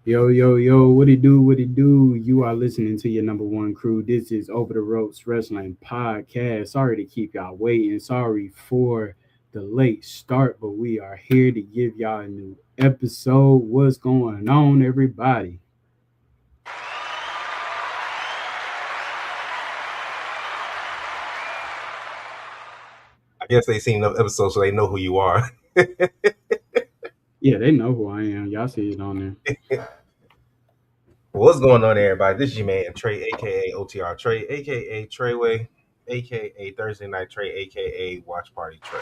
Yo, yo, yo, what it do? What it do? You are listening to your number one crew. This is Over the Ropes Wrestling Podcast. Sorry to keep y'all waiting. Sorry for the late start, but we are here to give y'all a new episode. What's going on, everybody? I guess they seen enough episodes so they know who you are. Yeah, they know who I am. Y'all see it on there. What's going on, everybody? This is your man Trey, aka OTR Trey, aka Treyway, aka Thursday Night Trey, aka Watch Party Trey.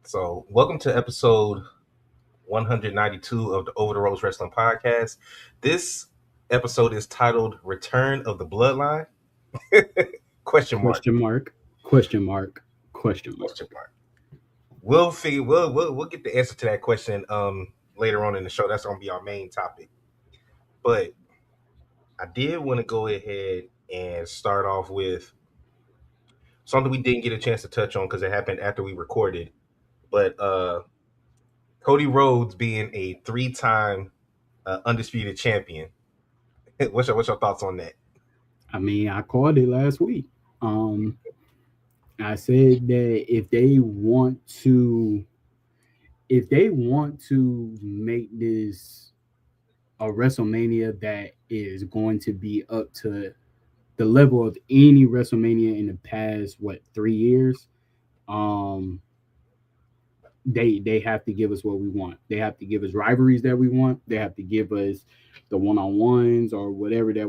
So, welcome to episode 192 of the Over the Ropes Wrestling Podcast. This episode is titled "Return of the Bloodline?" Question mark. Question mark, question mark, question mark. Question mark. We'll figure. We'll get the answer to that question later on in the show. That's gonna be our main topic. But I did want to go ahead and start off with something we didn't get a chance to touch on because it happened after we recorded. But Cody Rhodes being a three-time undisputed champion. What's your thoughts on that? I mean, I called it last week. Um, I said that if they want to make this a WrestleMania that is going to be up to the level of any WrestleMania in the past 3 years, um, they have to give us what we want. They have to give us rivalries that we want. They have to give us the one on ones or whatever that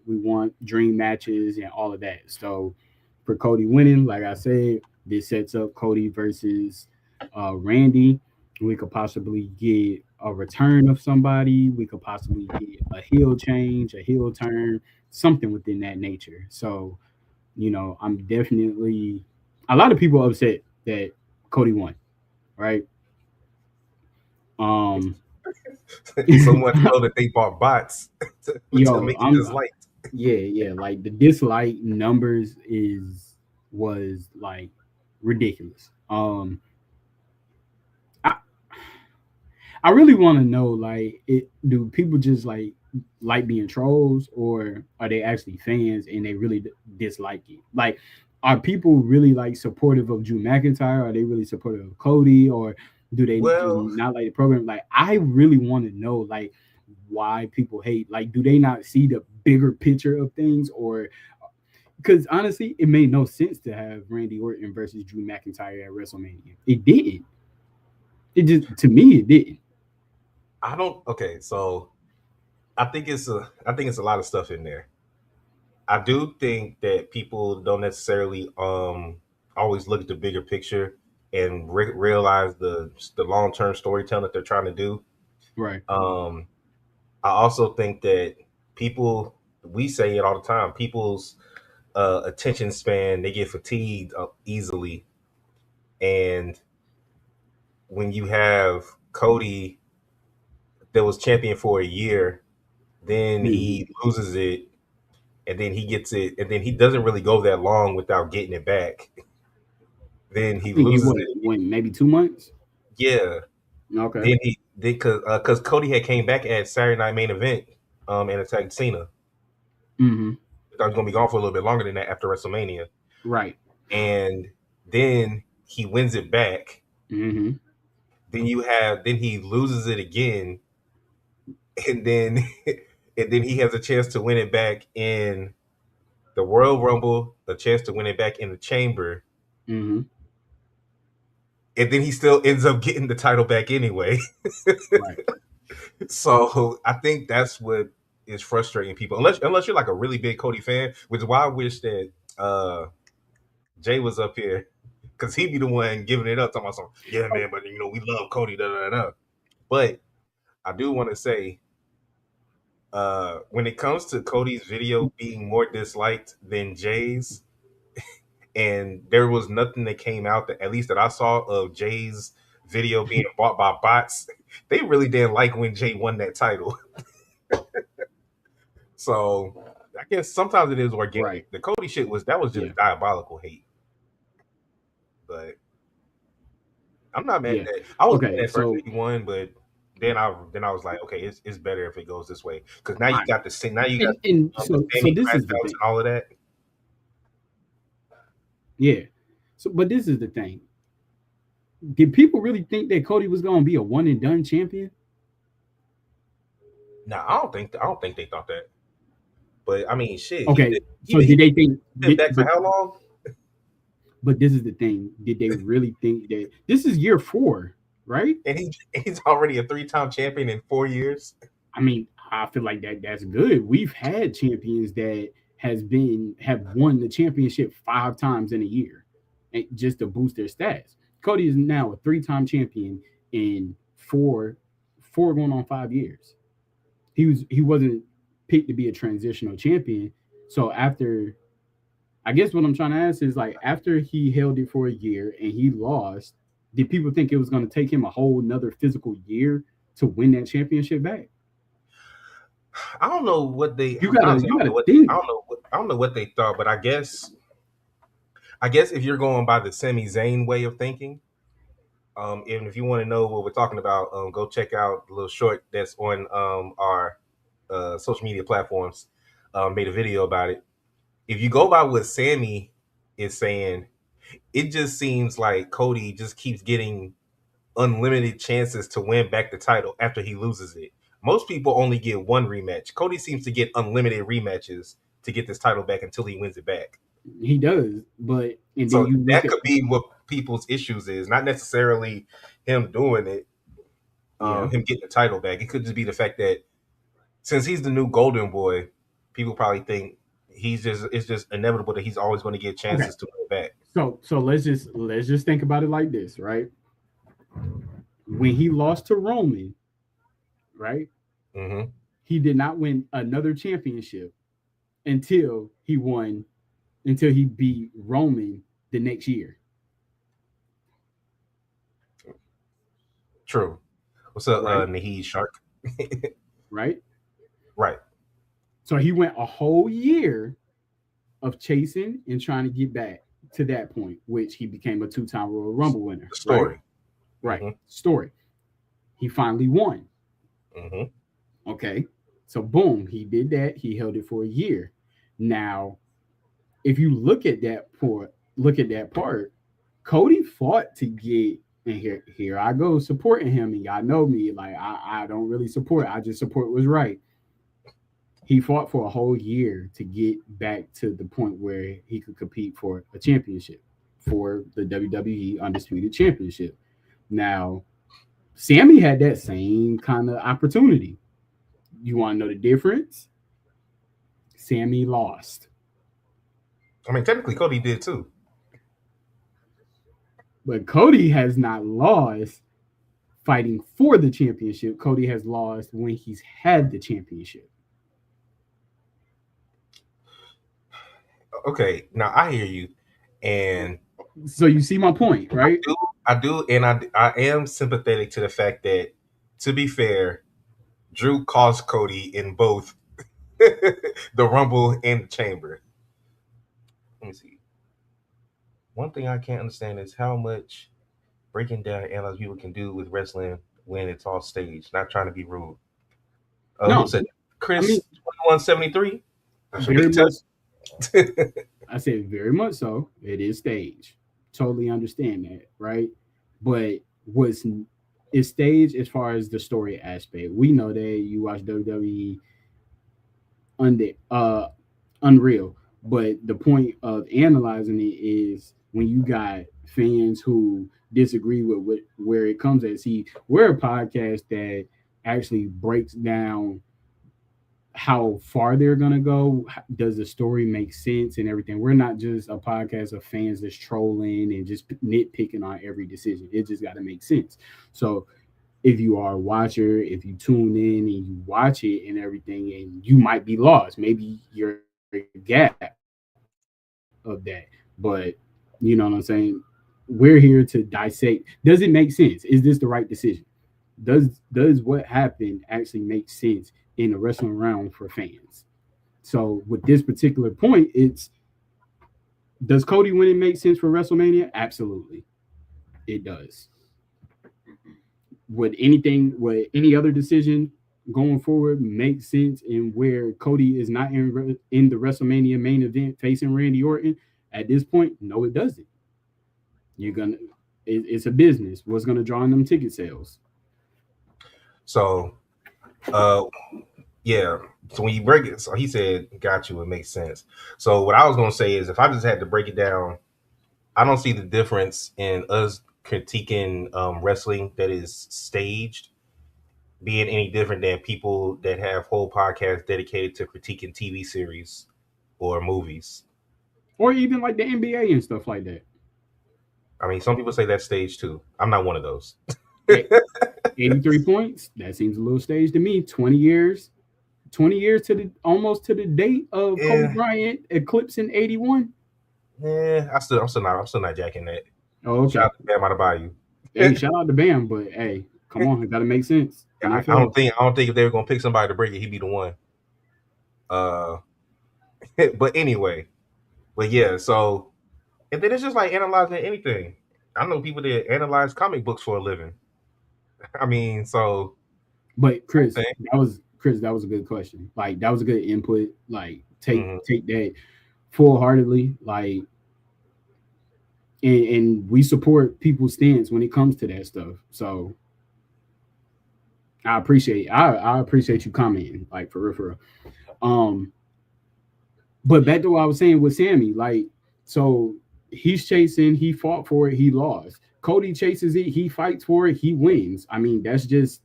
we want, dream matches and all of that. So for Cody winning, like I said, this sets up Cody versus Randy. We could possibly get a return of somebody. We could possibly get a heel change, a heel turn, something within that nature. So, I'm definitely a lot of people upset that Cody won, right? Um, So much so that they bought bots to yo, make it I'm disliked. yeah. Like the dislike numbers was like ridiculous. I I really want to know, like, do people just like being trolls, or are they actually fans and they really dislike it? Like, are people really like supportive of Drew McIntyre? Are they really supportive of Cody, or do they just Well, not like the program? Like, I really want to know, like, why people hate. Like, do they not see the bigger picture of things, or because honestly, it made no sense to have Randy Orton versus Drew McIntyre at WrestleMania. It didn't. It just, to me, it didn't. I don't. Okay, so I think it's a lot of stuff in there. I do think that people don't necessarily always look at the bigger picture and realize the long term storytelling that they're trying to do. Right. Um, I also think that people, we say it all the time, people's attention span, they get fatigued easily, and when you have Cody that was champion for a year, then Mhm. he loses it, and then he gets it, and then he doesn't really go that long without getting it back. Then I he think it loses what it. went maybe 2 months. Yeah. Okay. Then because Cody had came back at Saturday Night Main Event, and attacked Cena. Hmm. I thought he was gonna be gone for a little bit longer than that after WrestleMania, Right. and then he wins it back. Hmm. Then he loses it again, and then and then he has a chance to win it back in the Royal Rumble, a chance to win it back in the Chamber, Hmm. and then he still ends up getting the title back anyway. Right. So I think that's what is frustrating people, unless you're like a really big Cody fan, which is why I wish that Jay was up here because he'd be the one giving it up, talking about something. Yeah, Oh, man, but we love Cody, da da da. But I do want to say, when it comes to Cody's video being more disliked than Jay's, and there was nothing that came out that, at least that I saw, of Jay's video being bought by bots. They really didn't like when Jay won that title. So I guess sometimes it is right. organic. The Cody shit was just Yeah. diabolical hate. But I'm not mad at Yeah. that. I was mad Okay. at first So that he won, but then I was like, okay, it's better if it goes this way because now you I, got now you got and the so Sammy this crash is the outs thing. and all of that. Yeah. So, but this is the thing. Did people really think that Cody was going to be a one and done champion? No, I don't think they thought that. But I mean, shit, Okay. So did they think? been back for how long? But this is the thing. Did they really think that this is year 4, right? And he's already a 3-time champion in 4 years. I mean, I feel like that's good. We've had champions that have won the championship 5 times in a year, just to boost their stats. Cody is now a 3-time champion in four going on 5 years. He wasn't picked to be a transitional champion. So after, I guess what I'm trying to ask is, like, after he held it for a year and he lost, did people think it was going to take him a whole another physical year to win that championship back? I don't know what they You gotta honestly you gotta I think. don't know what they thought, but I guess if you're going by the Sami Zayn way of thinking, and if you want to know what we're talking about, go check out the little short that's on our social media platforms. Made a video about it. If you go by what Sammy is saying, it just seems like Cody just keeps getting unlimited chances to win back the title after he loses it. Most people only get one rematch. Cody seems to get unlimited rematches to get this title back until he wins it back. He does, but and then So you look that at, could be what people's issues is, not necessarily him doing it, yeah, him getting the title back. It could just be the fact that since he's the new Golden Boy, people probably think it's just inevitable that he's always going to get okay. chances to win back. So let's just think about it like this, right? When he lost to Roman, right? Hmm. He did not win another championship until he beat Roman the next year, True. What's up, right? Naheed Shark? Right? Right. So he went a whole year of chasing and trying to get back to that point, which he became a 2-time Royal Rumble winner, The right? story. Right. Hmm. Story. He finally won. Hmm. Okay. So boom, he did that. He held it for a year. Now, if you look at that part, Cody fought to get, and here I go supporting him, and y'all know me, like I don't really support. I just support what's right. He fought for a whole year to get back to the point where he could compete for a championship, for the WWE Undisputed Championship. Now, Sammy had that same kind of opportunity. You want to know the difference? Sammy lost, I mean, technically, Cody did too. but Cody has not lost fighting for the championship. Cody has lost when he's had the championship. Okay, now I hear you, and So you see my point, I right? do, and I am sympathetic to the fact that, to be fair, Drew cost Cody in both the Rumble and the Chamber. Let me see. One thing I can't understand is how much breaking down and analyze people can do with wrestling when it's all staged. Not trying to be rude. Who No, said that? I mean, Chris 2173? Should we very much. test? I said very much so. It is staged. Totally understand that, right? But what's is staged as far as the story aspect. We know that you watch WWE under Unreal, but the point of analyzing it is when you got fans who disagree with where it comes at. See, we're a podcast that actually breaks down how far they're gonna go. Does the story make sense and everything? We're not just a podcast of fans that's trolling and just nitpicking on every decision. It just got to make sense. So if you are a watcher, if you tune in and you watch it and everything, and you might be lost, maybe you're a gap of that. But you know what I'm saying? We're here to dissect. Does it make sense? Is this the right decision? Does what happened actually make sense in the wrestling realm for fans? So with this particular point, it's Does Cody winning make sense for WrestleMania? Absolutely, it does. Would any other decision going forward make sense in where Cody is not in the WrestleMania main event facing Randy Orton at this point? No, it doesn't. You're gonna it's a business. What's gonna draw in them ticket sales? So, uh, yeah. So when you break it, so he said, "Got you." It makes sense. So what I was gonna say is, if I just had to break it down, I don't see the difference in us critiquing wrestling that is staged being any different than people that have whole podcasts dedicated to critiquing TV series or movies. Or even like the NBA and stuff like that. I mean, some people say that's stage too. I'm not one of those. At 83 points, that seems a little staged to me. 20 years to the almost to the date of Kobe Yeah, Bryant eclipsing 81. yeah. I'm still not jacking that. Oh, Shout okay. out to Bam Adebayo. Hey, shout out to Bam, but hey, come on, it got to make sense. NFL. I don't think if they were gonna pick somebody to break it, he'd be the one. Uh, but anyway, but yeah. So and then it's just like analyzing anything. I know people that analyze comic books for a living. I mean, so But same Chris, thing. that was a good question. Like that was a good input. Like Hmm. take that full heartedly. Like and we support people's stance when it comes to that stuff. So I appreciate you commenting. Like for real, for real. Um, but back to what I was saying with Sammy, like so he's chasing, he fought for it, he lost. Cody chases it, he fights for it, he wins. I mean, that's just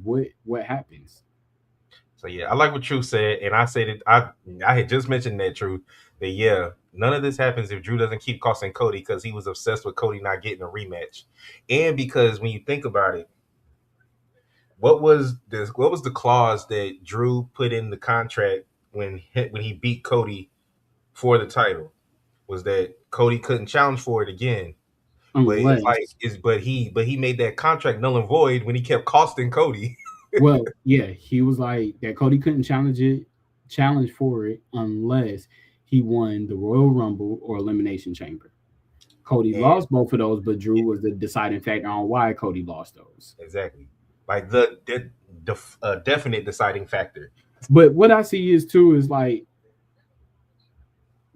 what happens. So yeah, I like what Truth said, and I said it. I had just mentioned that Truth that yeah, none of this happens if Drew doesn't keep costing Cody because he was obsessed with Cody not getting a rematch, and because when you think about it, what was the clause that Drew put in the contract when he beat Cody for the title was that Cody couldn't challenge for it again. But it's like Unless is but he made that contract null and void when he kept costing Cody. well, yeah, he was like that Cody couldn't challenge for it unless he won the Royal Rumble or Elimination Chamber. Cody And lost both of those, but Drew was the deciding factor on why Cody lost those. exactly. Like the definite deciding factor. But what I see is too is like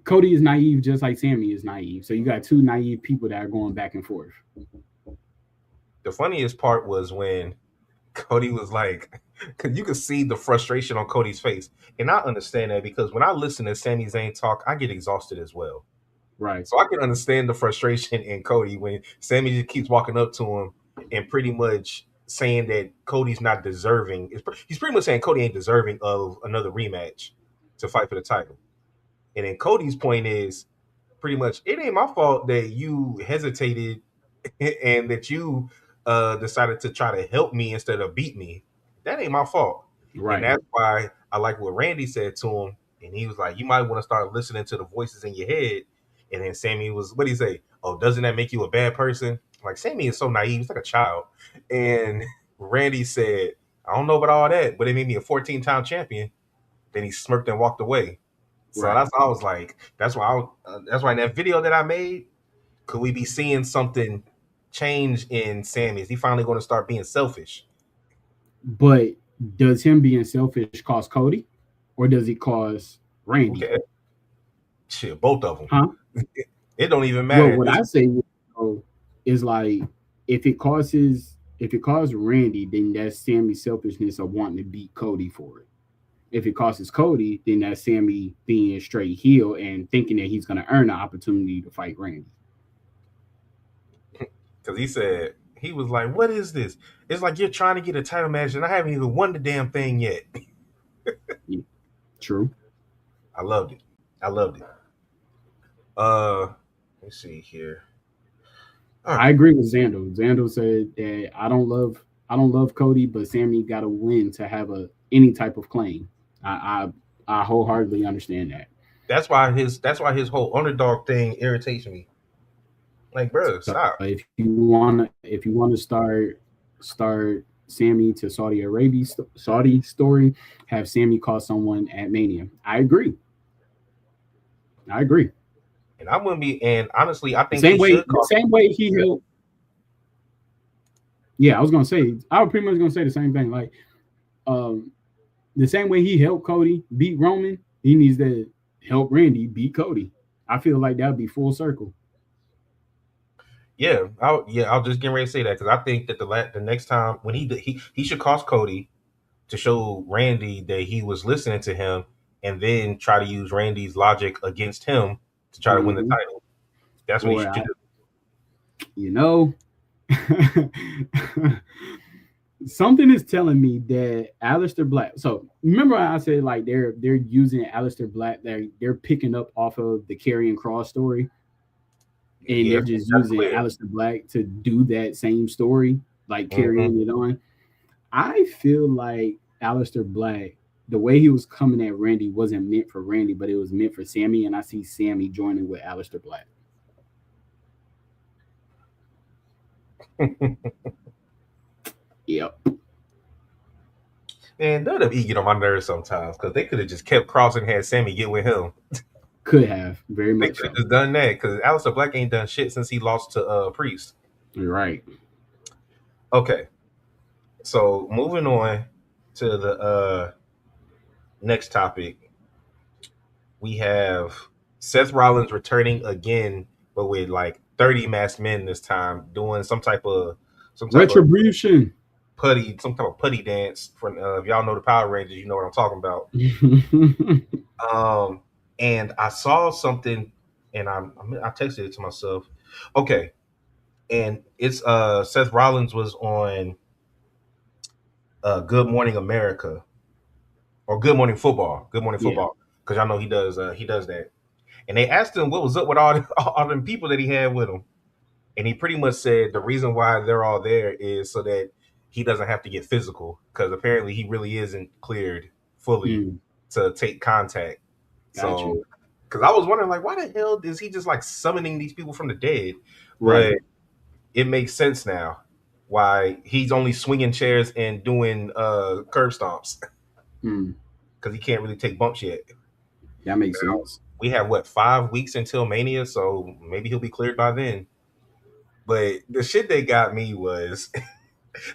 Cody is naive just like Sammy is naive. So you got two naive people that are going back and forth. The funniest part was when Cody was like, cause you could see the frustration on Cody's face, and I understand that because when I listen to Sami Zayn talk, I get exhausted as well. Right. So I can understand the frustration in Cody when Sammy just keeps walking up to him and pretty much saying that Cody's not deserving. He's pretty much saying Cody ain't deserving of another rematch to fight for the title. And then Cody's point is pretty much it ain't my fault that you hesitated and that you decided to try to help me instead of beat me. That ain't my fault. And Right. that's why I like what Randy said to him. And he was like, you might want to start listening to the voices in your head. And then Sammy was, what did he say? Oh, doesn't that make you a bad person? Like, Sammy is so naive. He's like a child. And Randy said, I don't know about all that, but it made me a 14-time champion. Then he smirked and walked away. So Right. that's I was like, that's why in that video that I made, could we be seeing something change in Sammy? Is he finally going to start being selfish? But does him being selfish cost Cody or does it cost Who Randy? cares? Shit, both of them. Huh? It don't even Well, matter at what this. I say is like if it costs Randy, then that's Sammy's selfishness of wanting to beat Cody for it. If it costs Cody, then that's Sammy being straight heel and thinking that he's going to earn the opportunity to fight Randy. Because he said he was like, "What is this? It's like you're trying to get a title match, and I haven't even won the damn thing yet." Yeah, true. I loved it. I loved it. Let's see here. All I right, agree with Zando. Zando said that I don't love Cody, but Sammy got to win to have a any type of claim. I wholeheartedly understand that. that's why his whole underdog thing irritates me. Like, bro, So stop. if you want to start Sammy to Saudi story, have Sammy call someone at Mania. I agree. I agree. And I wouldn't be. And honestly, I The think he same way, should the call same way he helped. Yeah, I was gonna say, I was pretty much gonna say the same thing. Like, um, the same way he helped Cody beat Roman, he needs to help Randy beat Cody. I feel like that would be full circle. Yeah, I'll just get ready to say that because I think that the next time when he should cost Cody to show Randy that he was listening to him, and then try to use Randy's logic against him to try to win the Hmm. title. That's what he Or should do. you know, something is telling me that Aleister Black. So remember, I said like they're using Aleister Black. They're picking up off of the Karrion Cross story, and Yeah, they're just that's using clear. Aleister Black to do that same story, like Hmm. carrying it on. I feel like Aleister Black, the way he was coming at Randy wasn't meant for Randy, but it was meant for Sammy, and I see Sammy joining with Aleister Black. Yep, And that be get on my nerves sometimes because they could have just kept Cross and had Sammy get with him. could have very They much could have so. just done that because Aleister Black ain't done shit since he lost to Priest. You're right. Okay, so moving on to the next topic, we have Seth Rollins returning again, but with like 30 masked men this time, doing some type of Retribution. some type of putty dance. From if y'all know the Power Rangers, you know what I'm talking about. Um, and I saw something, and I texted it to myself. Okay, and it's Seth Rollins was on Good Morning America or Good Morning Yeah. Football, because y'all know he does that. And they asked him what was up with all all them people that he had with him, and he pretty much said the reason why they're all there is so that he doesn't have to get physical because apparently he really isn't cleared fully Mm, to take contact. got you. So, because I was wondering like, why the hell is he just like summoning these people from the dead? But Right. it makes sense now why he's only swinging chairs and doing curb stomps Mm, because he can't really take bumps yet. that makes sense. We have what 5 weeks until Mania, so maybe he'll be cleared by then. But the shit that got me was,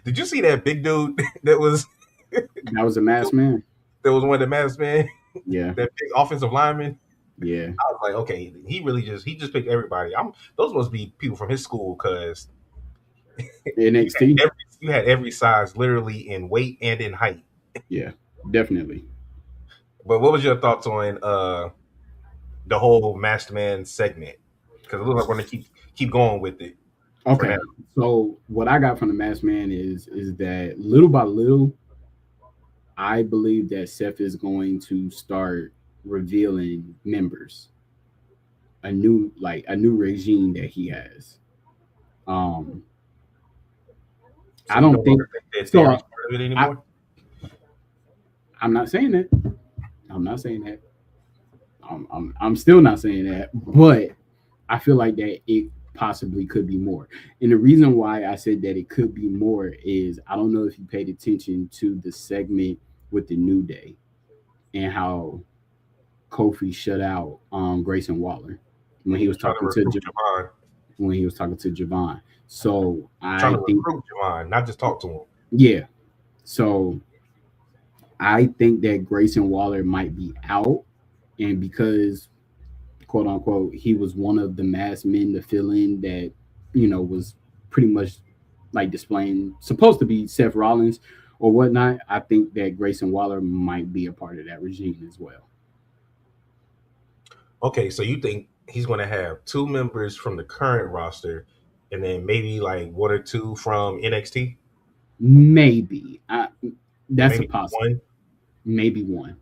did you see that big dude that was That was a masked man. one of the masked man, Yeah. that big offensive lineman? Yeah. I was like, okay, he just picked everybody. Those must be people from his school because you NXT. you had every size literally in weight and in height. Yeah. Definitely. But what was your thoughts on the whole masked man segment? Because it looks like we're gonna keep going with it for now. Okay. So what I got from the masked man is that little by little, I believe that Seth is going to start revealing members, a new regime that he has. Um, So I you no don't think longer think that so. Theory's part of it I anymore? I'm not saying that. I'm not saying that. I'm still not saying that. But I feel like that it possibly could be more. And the reason why I said that it could be more is I don't know if you paid attention to the segment with the New Day and how Kofi shut out Grayson Waller when When he he was was trying to talking to recruit Javon, Javon. So trying I to think recruit Javon, not just talk to him. yeah. So I think that Grayson Waller might be out, and because quote unquote he was one of the masked men to fill in that was pretty much like displaying supposed to be Seth Rollins or whatnot. I think that Grayson Waller might be a part of that regime as well. Okay, so you think he's going to have two members from the current roster, and then maybe like one or two from NXT, Maybe and that's a maybe possible. one. Maybe one.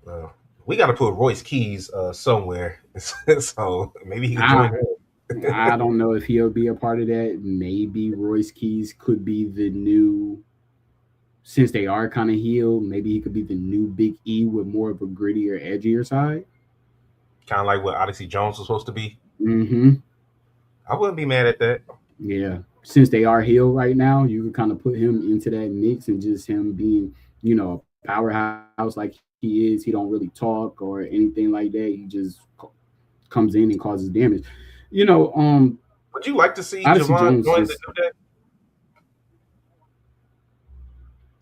Uh, we got to put Royce Keys somewhere, so maybe he could I join them. I don't know if he'll be a part of that. Maybe Royce Keys could be the new, since they are kind of healed. Maybe he could be the new Big E with more of a grittier, edgier side. Kind of like what Odyssey Jones was supposed to be. Mm-hmm. I wouldn't be mad at that. Yeah. Since they are healed right now, you can kind of put him into that mix and just him being, a powerhouse like he is. He don't really talk or anything like that. He just comes in and causes damage. You know, Would you like to see Odyssey Javon Jones join the just. New Day?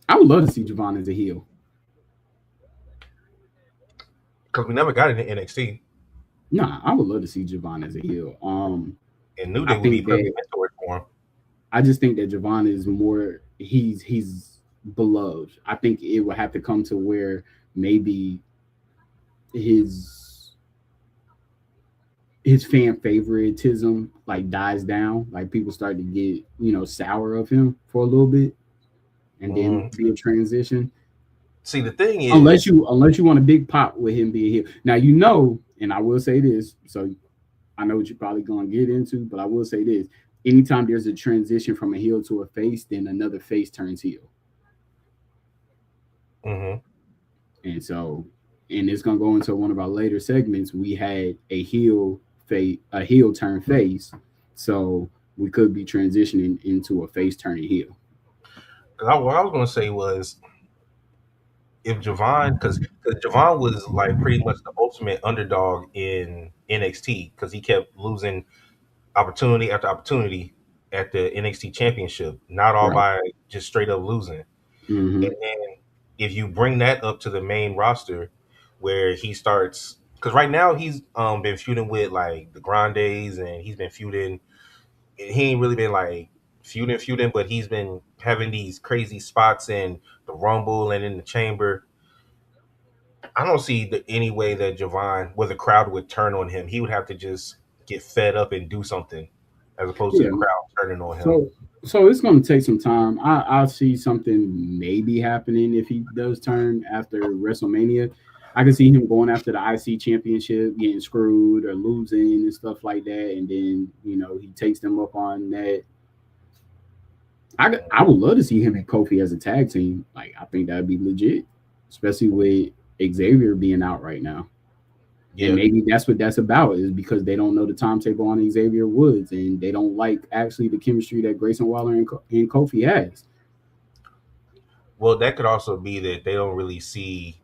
I would love to see Javon as a heel. Because we never got it in NXT, Nah, I would love to see Javon as a heel. and New I Day would be think that perfect mentor for him. I just think that Javon is more. He's beloved. I think it would have to come to where maybe his his fan favoritism like dies down. Like people start to get sour of him for a little bit, and then Mm. be a transition. See, the thing Unless is, you want a big pop with him being here. Now and I will say this. So I know what you're probably going to get into, but I will say this: anytime there's a transition from a heel to a face, then another face turns heel, mhm. and so and it's going to go into one of our later segments. We had a heel turn face, so we could be transitioning into a face turning heel. What I was going to say was if Javon, because Javon was like pretty much the ultimate underdog in NXT because he kept losing opportunity after opportunity at the NXT Championship, not all Right. by just straight up losing. Mm-hmm. And then if you bring that up to the main roster, where he starts, because right now he's been feuding with like the Grandes, and he's been feuding. He ain't really been like feuding, but he's been having these crazy spots in the Rumble and in the Chamber. I don't see any way that Javon, where the crowd would turn on him. He would have to just get fed up and do something, as opposed to Yeah. the crowd turning on him. So it's going to take some time. I see something maybe happening if he does turn after WrestleMania. I can see him going after the IC championship, getting screwed or losing and stuff like that, and then he takes them up on that. I would love to see him and Kofi as a tag team. Like I think that'd be legit, especially with Xavier being out right now. And Yeah. maybe that's what that's about is because they don't know the timetable on Xavier Woods and they don't like actually the chemistry that Grayson Waller and Kofi has. Well, that could also be that they don't really see.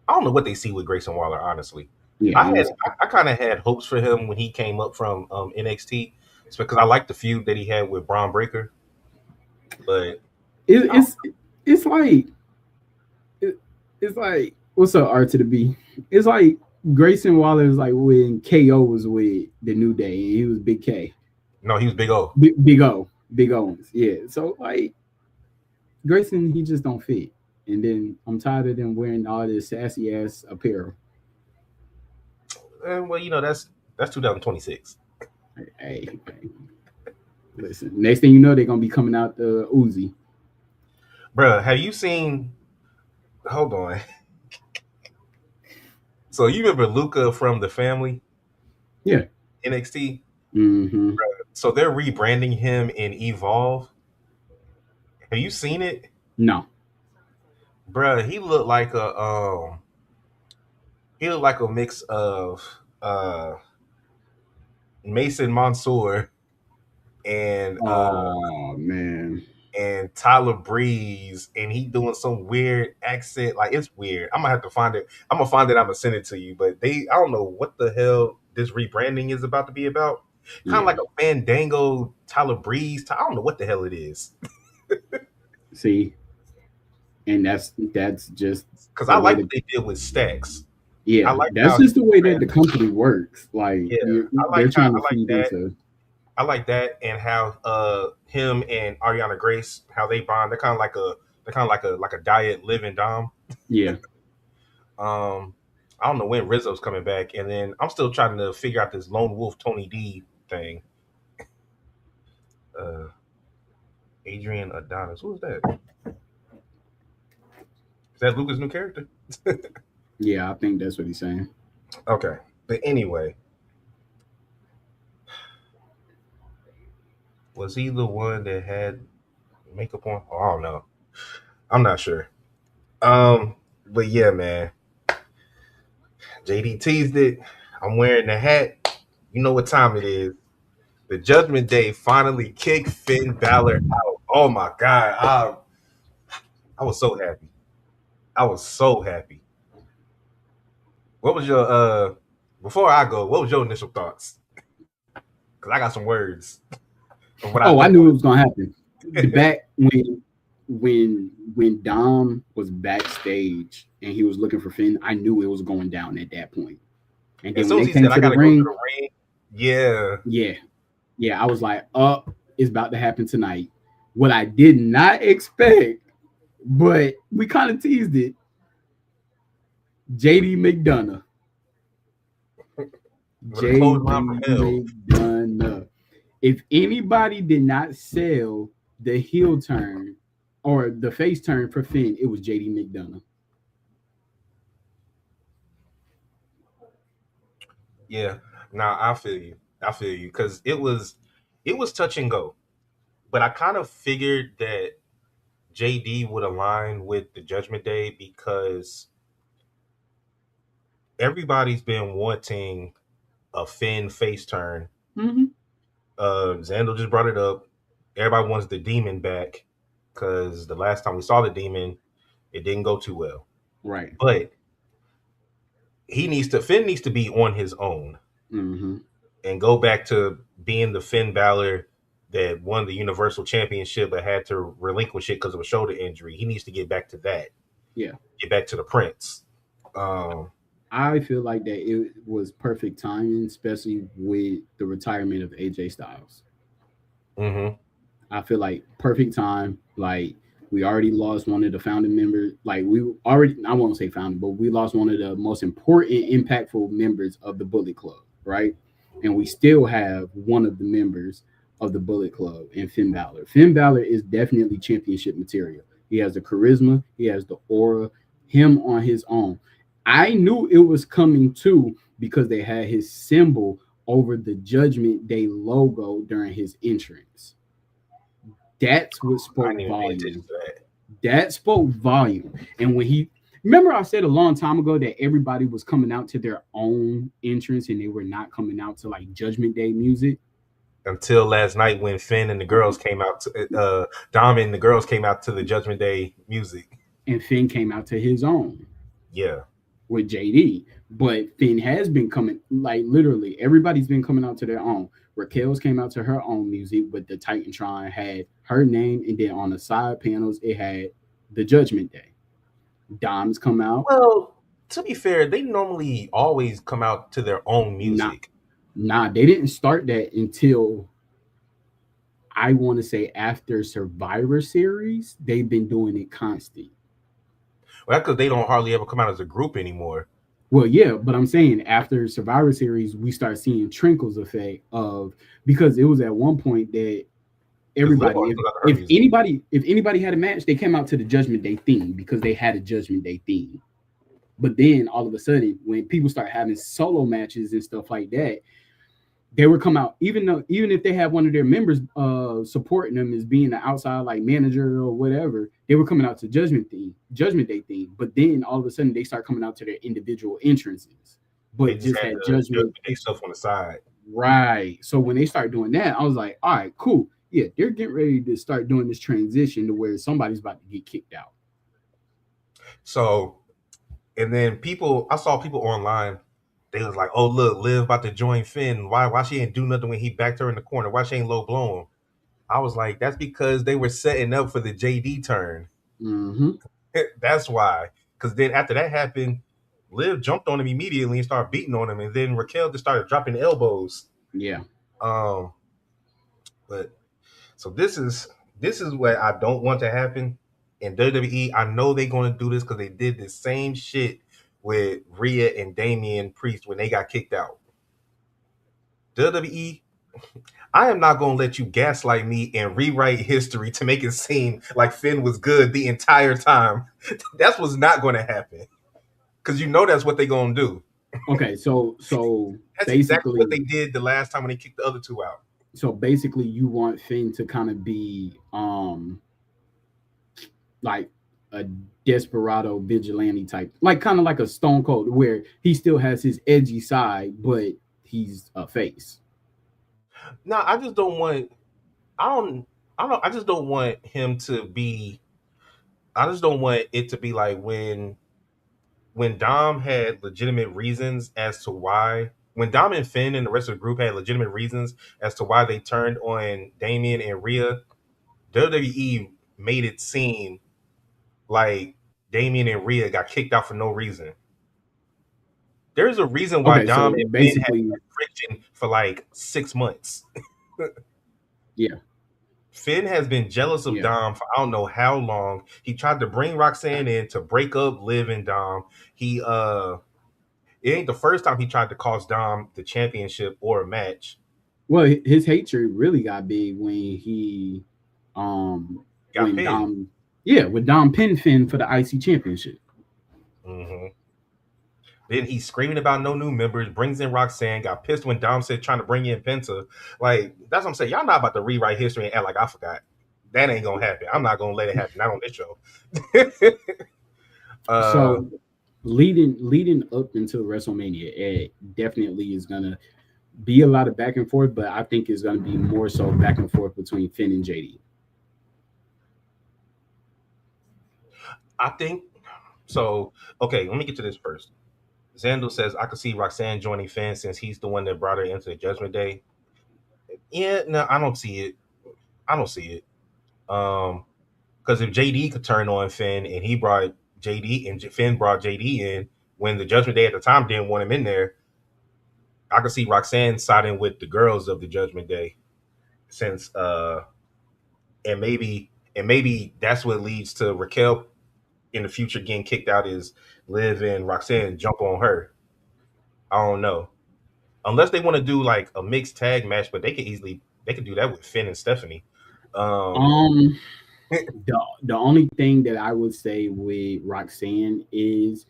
I don't know what they see with Grayson Waller. Honestly, Yeah, I had honestly, I kind of had hopes for him when he came up from NXT. It's because I liked the feud that he had with Braun Breaker, but it, I it's it's like it, it's like what's up R to the B? It's like Grayson Waller is like when KO was with the New Day and he was Big K, no, he was Big O. Big O, Big Owens. Yeah, so like Grayson, he just don't fit. And then I'm tired of them wearing all this sassy ass apparel. And well, that's 2026, Hey, listen. Next thing you know, they're gonna be coming out the Uzi. bro. Have you seen? Hold on. So you remember Luca from the Family Yeah. NXT? Mm-hmm. So they're rebranding him in Evolve. Have you seen it, No. bro? He looked like a mix of Mason Mansour and Oh man. Tyler Breeze, and he doing some weird accent. Like it's weird. I'm gonna have to find it. I'm gonna find it. I'm gonna send it to you. But I don't know what the hell this rebranding is about to be about. Kind of Yeah. like a Fandango Tyler Breeze. I don't know what the hell it is See, and that's just because the I way like that what they did with Stacks. I yeah, like that's how he just the way that the transitioned. company works. Like Yeah, they're trying I to like feed that. into I like that, and how him and Ariana Grace, how they bond. They're kind of like a diet living dom. yeah. Um, I don't know when Rizzo's coming back, and then I'm still trying to figure out this Lone Wolf Tony D thing. Uh, Adrian Adonis, who is that? Is that Luca's new character? Yeah, I think that's what he's saying. Okay, but anyway, was he the one that had makeup on? Oh, I don't know. I'm not sure. But yeah, man, JD teased it. I'm wearing the hat. You know what time it is. The Judgment Day finally kicked Finn Balor out. Oh my god, I was so happy. I was so happy. What was your Before I go, what was your initial thoughts? Because I got some words of what I Oh, I don't knew it want was gonna happen. to The do. back when Dom was backstage and he was looking for Finn, I knew it was going down at that point. And As then when soon as they he came said, I to the got to go to ring, the ring, yeah. yeah, yeah, I was like, it's about to happen tonight. What I did not expect, but we kind of teased it. JD McDonough. With a clothesline from JD hell. McDonough. If anybody did not sell the heel turn or the face turn for Finn, it was JD McDonough. Yeah. Nah, I feel you. I feel you. Because it was touch and go. But I kind of figured that JD would align with the Judgment Day because everybody's been wanting a Finn face turn. Mm-hmm. Zandal just brought it up. Everybody wants the demon back because the last time we saw the demon, it didn't go too well. Right. But Finn needs to be on his own Mm-hmm. and go back to being the Finn Balor that won the Universal Championship but had to relinquish it because of a shoulder injury. He needs to get back to that. Yeah. Get back to the Prince. Um, I feel like that it was perfect timing, especially with the retirement of AJ Styles. hmm I feel like perfect time. Like we already lost one of the founding members. Like we already, I won't say founding, but we lost one of the most important, impactful members of the Bullet Club, right? And we still have one of the members of the Bullet Club in Finn Balor. Finn Balor is definitely championship material. He has the charisma, he has the aura, him on his own. I knew it was coming too because they had his symbol over the Judgment Day logo during his entrance. That's what I spoke didn't even pay attention volume. to that. That spoke volume. And when he remember I said a long time ago that everybody was coming out to their own entrance and they were not coming out to like Judgment Day music. Until last night when Finn and the girls came out to Dom and the girls came out to the Judgment Day music. And Finn came out to his own Yeah. with JD. But Finn has been coming, like literally, everybody's been coming out to their own. Raquel's came out to her own music, but the Titantron had her name, and then on the side panels, it had the Judgment Day. Dom's come out. Well, to be fair, they normally always come out to their own Nah, music. nah, they didn't start that until I want to say after Survivor Series. They've been doing it constant. Well, that's because they don't hardly ever come out as a group anymore. Well, yeah, but I'm saying after Survivor Series, we start seeing trinkles effect of because it was at one point that Because Liv everybody, always if comes out to her if music. anybody, if anybody had a match, they came out to the Judgment Day theme because they had a Judgment Day theme. But then all of a sudden, when people start having solo matches and stuff like that, they would come out even if they had one of their members supporting them as being the outside like manager or whatever, they were coming out to Judgment Day theme. But then all of a sudden they start coming out to their individual entrances, They but just just had had the Judgment. Judgment Day stuff on the side. Right. So when they start doing that, I was like, all right, cool. Yeah, they're getting ready to start doing this transition to where somebody's about to get kicked out. So, and then I saw people online. They was like, "Oh look, Liv about to join Finn. Why she ain't do nothing when he backed her in the corner? Why she ain't low blown?" I was like, "That's because they were setting up for the JD turn. Mm-hmm. That's why." Because then after that happened, Liv jumped on him immediately and started beating on him, and then Raquel just started dropping elbows. Yeah. Um, but so this is what I don't want to happen in WWE. I know they're going to do this because they did the same shit with Rhea and Damian Priest when they got kicked out. WWE, I am not going to let you gaslight me and rewrite history to make it seem like Finn was good the entire time. That's what's not going to happen because you know that's what they're going to do. Okay. So That's exactly what basically, they did the last time when they kicked the other two out. you want Finn to kind of be like a desperado vigilante type, like kind of like a Stone Cold, where he still has his edgy side, but he's a face. No, I just don't want. I don't. I don't. I just don't want him to be. I just don't want it to be like when when Dom had legitimate reasons as to why, when Dom and Finn and the rest of the group had legitimate reasons as to why they turned on Damien and Rhea, WWE made it seem like Damien and Rhea got kicked out for no reason. There's a reason why Okay, Dom so and Finn had basically, friction for like 6 months. yeah, Finn has been jealous of yeah. Dom for I don't know how long. He tried to bring Roxanne in to break up Liv and Dom. He it ain't the first time he tried to cost Dom the championship or a match. Well, his hatred really got big when he, Got when pinned. Dom, yeah, with Dom pinned Finn for the IC championship. Hmm. Then he's screaming about no new members, brings in Roxanne, got pissed when Dom said trying to bring in Penta. Like, that's what I'm saying. Y'all not about to rewrite history and act like I forgot. That ain't gonna happen. I'm not gonna let it happen. Not on this show. uh So leading up into WrestleMania, it definitely is gonna be a lot of back and forth, but I think it's gonna be more so back and forth between Finn and JD. I think so. Okay, let me get to this first. Zandel says I could see Roxanne joining Finn since he's the one that brought her into the Judgment Day. Yeah, no, I don't see it. I don't see it. Because if JD could turn on Finn and he brought JD and Finn brought JD in when the Judgment Day at the time didn't want him in there, I could see Roxanne siding with the girls of the Judgment Day since and maybe that's what leads to Raquel in the future getting kicked out is Liv and Roxanne jump on her. I don't know. Unless they want to do like a mixed tag match, but they could do that with Finn and Stephanie. Um, Um, the only thing that I would say with Roxanne is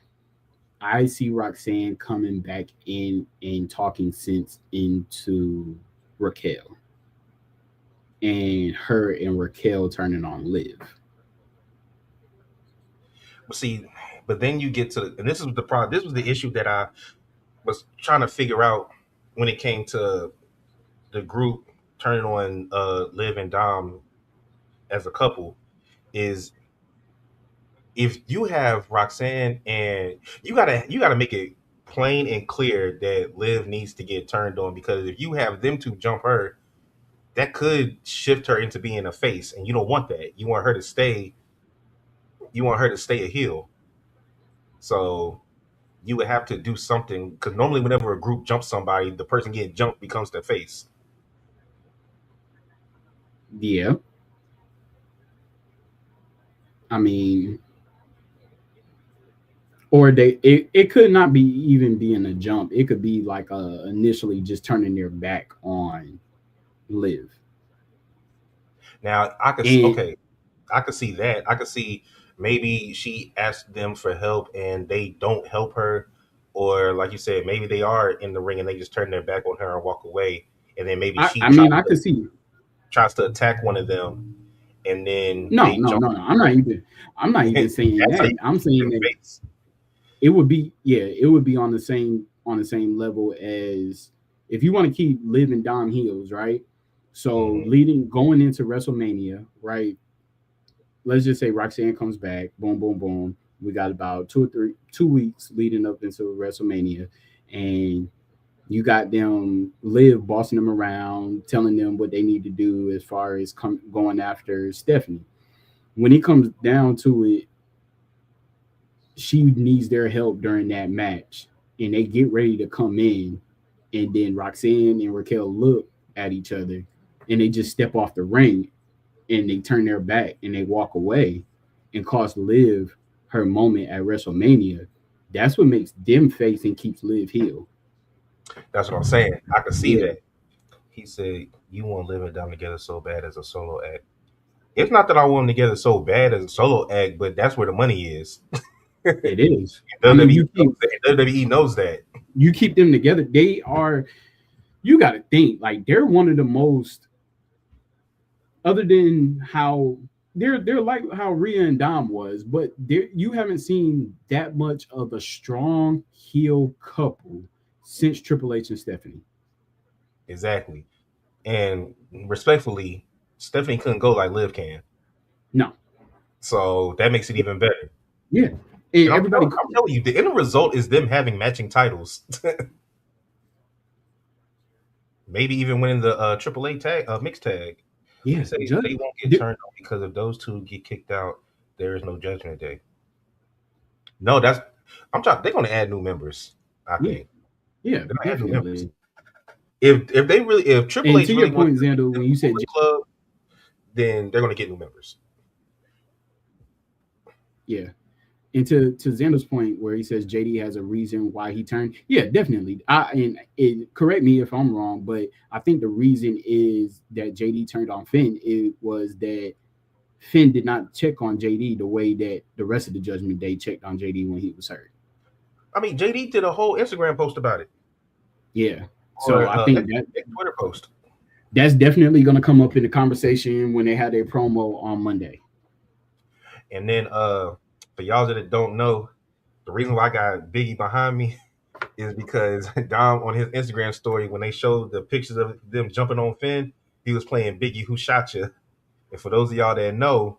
I see Roxanne coming back in and talking sense into Raquel, and her and Raquel turning on Liv. but see, but then you get to, and this is the problem. This was the issue that I was trying to figure out when it came to the group turning on Liv and Dom as a couple. Is if you have Roxanne and you gotta make it plain and clear that Liv needs to get turned on because if you have them to jump her, that could shift her into being a face, and you don't want that. You want her to stay. You want her to stay a heel. So you would have to do something because normally, whenever a group jumps somebody, the person getting jumped becomes the face. Yeah, I mean, or it could not be even being a jump. It could be like initially just turning their back on Liv. Now And okay, I could see that. I could see maybe she asked them for help and they don't help her, or like you said, maybe they are in the ring and they just turn their back on her and walk away, and then maybe she I mean, I could see. tries to attack one of them, and then No, they no, jump no, no. I'm not even saying That's how you that. I'm saying them that face. it would be, yeah, it would be on the same level as if you want to keep living Dom heels, right? So Hmm. leading going into WrestleMania, right? Let's just say Roxanne comes back, boom, boom, boom. We got about 2 weeks leading up into WrestleMania, and you got them Liv bossing them around, telling them what they need to do as far as going after Stephanie. When it comes down to it, she needs their help during that match, and they get ready to come in, and then Roxanne and Raquel look at each other, and they just step off the ring, and they turn their back and they walk away, and cost Liv her moment at WrestleMania. That's what makes them face and keeps Liv heel. That's what I'm saying. I could see Yeah, that. He said, "You want to live it down together so bad as a solo act." It's not that I want them together so bad as a solo act, but that's where the money is. it is. I mean, WWE knows that. WWE knows that. you keep them together. They are. You got to think like they're one of the most, other than how they're like how Rhea and Dom was, but there you haven't seen that much of a strong heel couple since Triple H and Stephanie. Exactly. And respectfully, Stephanie couldn't go like Liv can. No, So that makes it even better. yeah. And Everybody, I'm telling you, the end result is them having matching titles. Maybe even winning the AAA tag mixed tag. Let me yeah, say just they won't get turned on because if those two get kicked out, there is no Judgment Day. No, that's I'm trying. They're going to add new members. I yeah, think yeah, they're going to add new members. definitely. If they really if Triple And H to your really wants point, to make Xander, them when you a said Bullet Club, then they're going to get new members. yeah, and to Xander's point where he says JD has a reason why he turned, yeah, definitely. Correct me if I'm wrong, but I think the reason is that JD turned on Finn. It was that Finn did not check on JD the way that the rest of the Judgment Day checked on JD when he was hurt. I mean, JD did a whole Instagram post about it Yeah. So or I think Twitter post. that's definitely going to come up in the conversation when they have their promo on Monday. And then for y'all that don't know, the reason why I got Biggie behind me is because Dom on his Instagram story when they showed the pictures of them jumping on Finn, he was playing Biggie Who Shot You. And for those of y'all that know,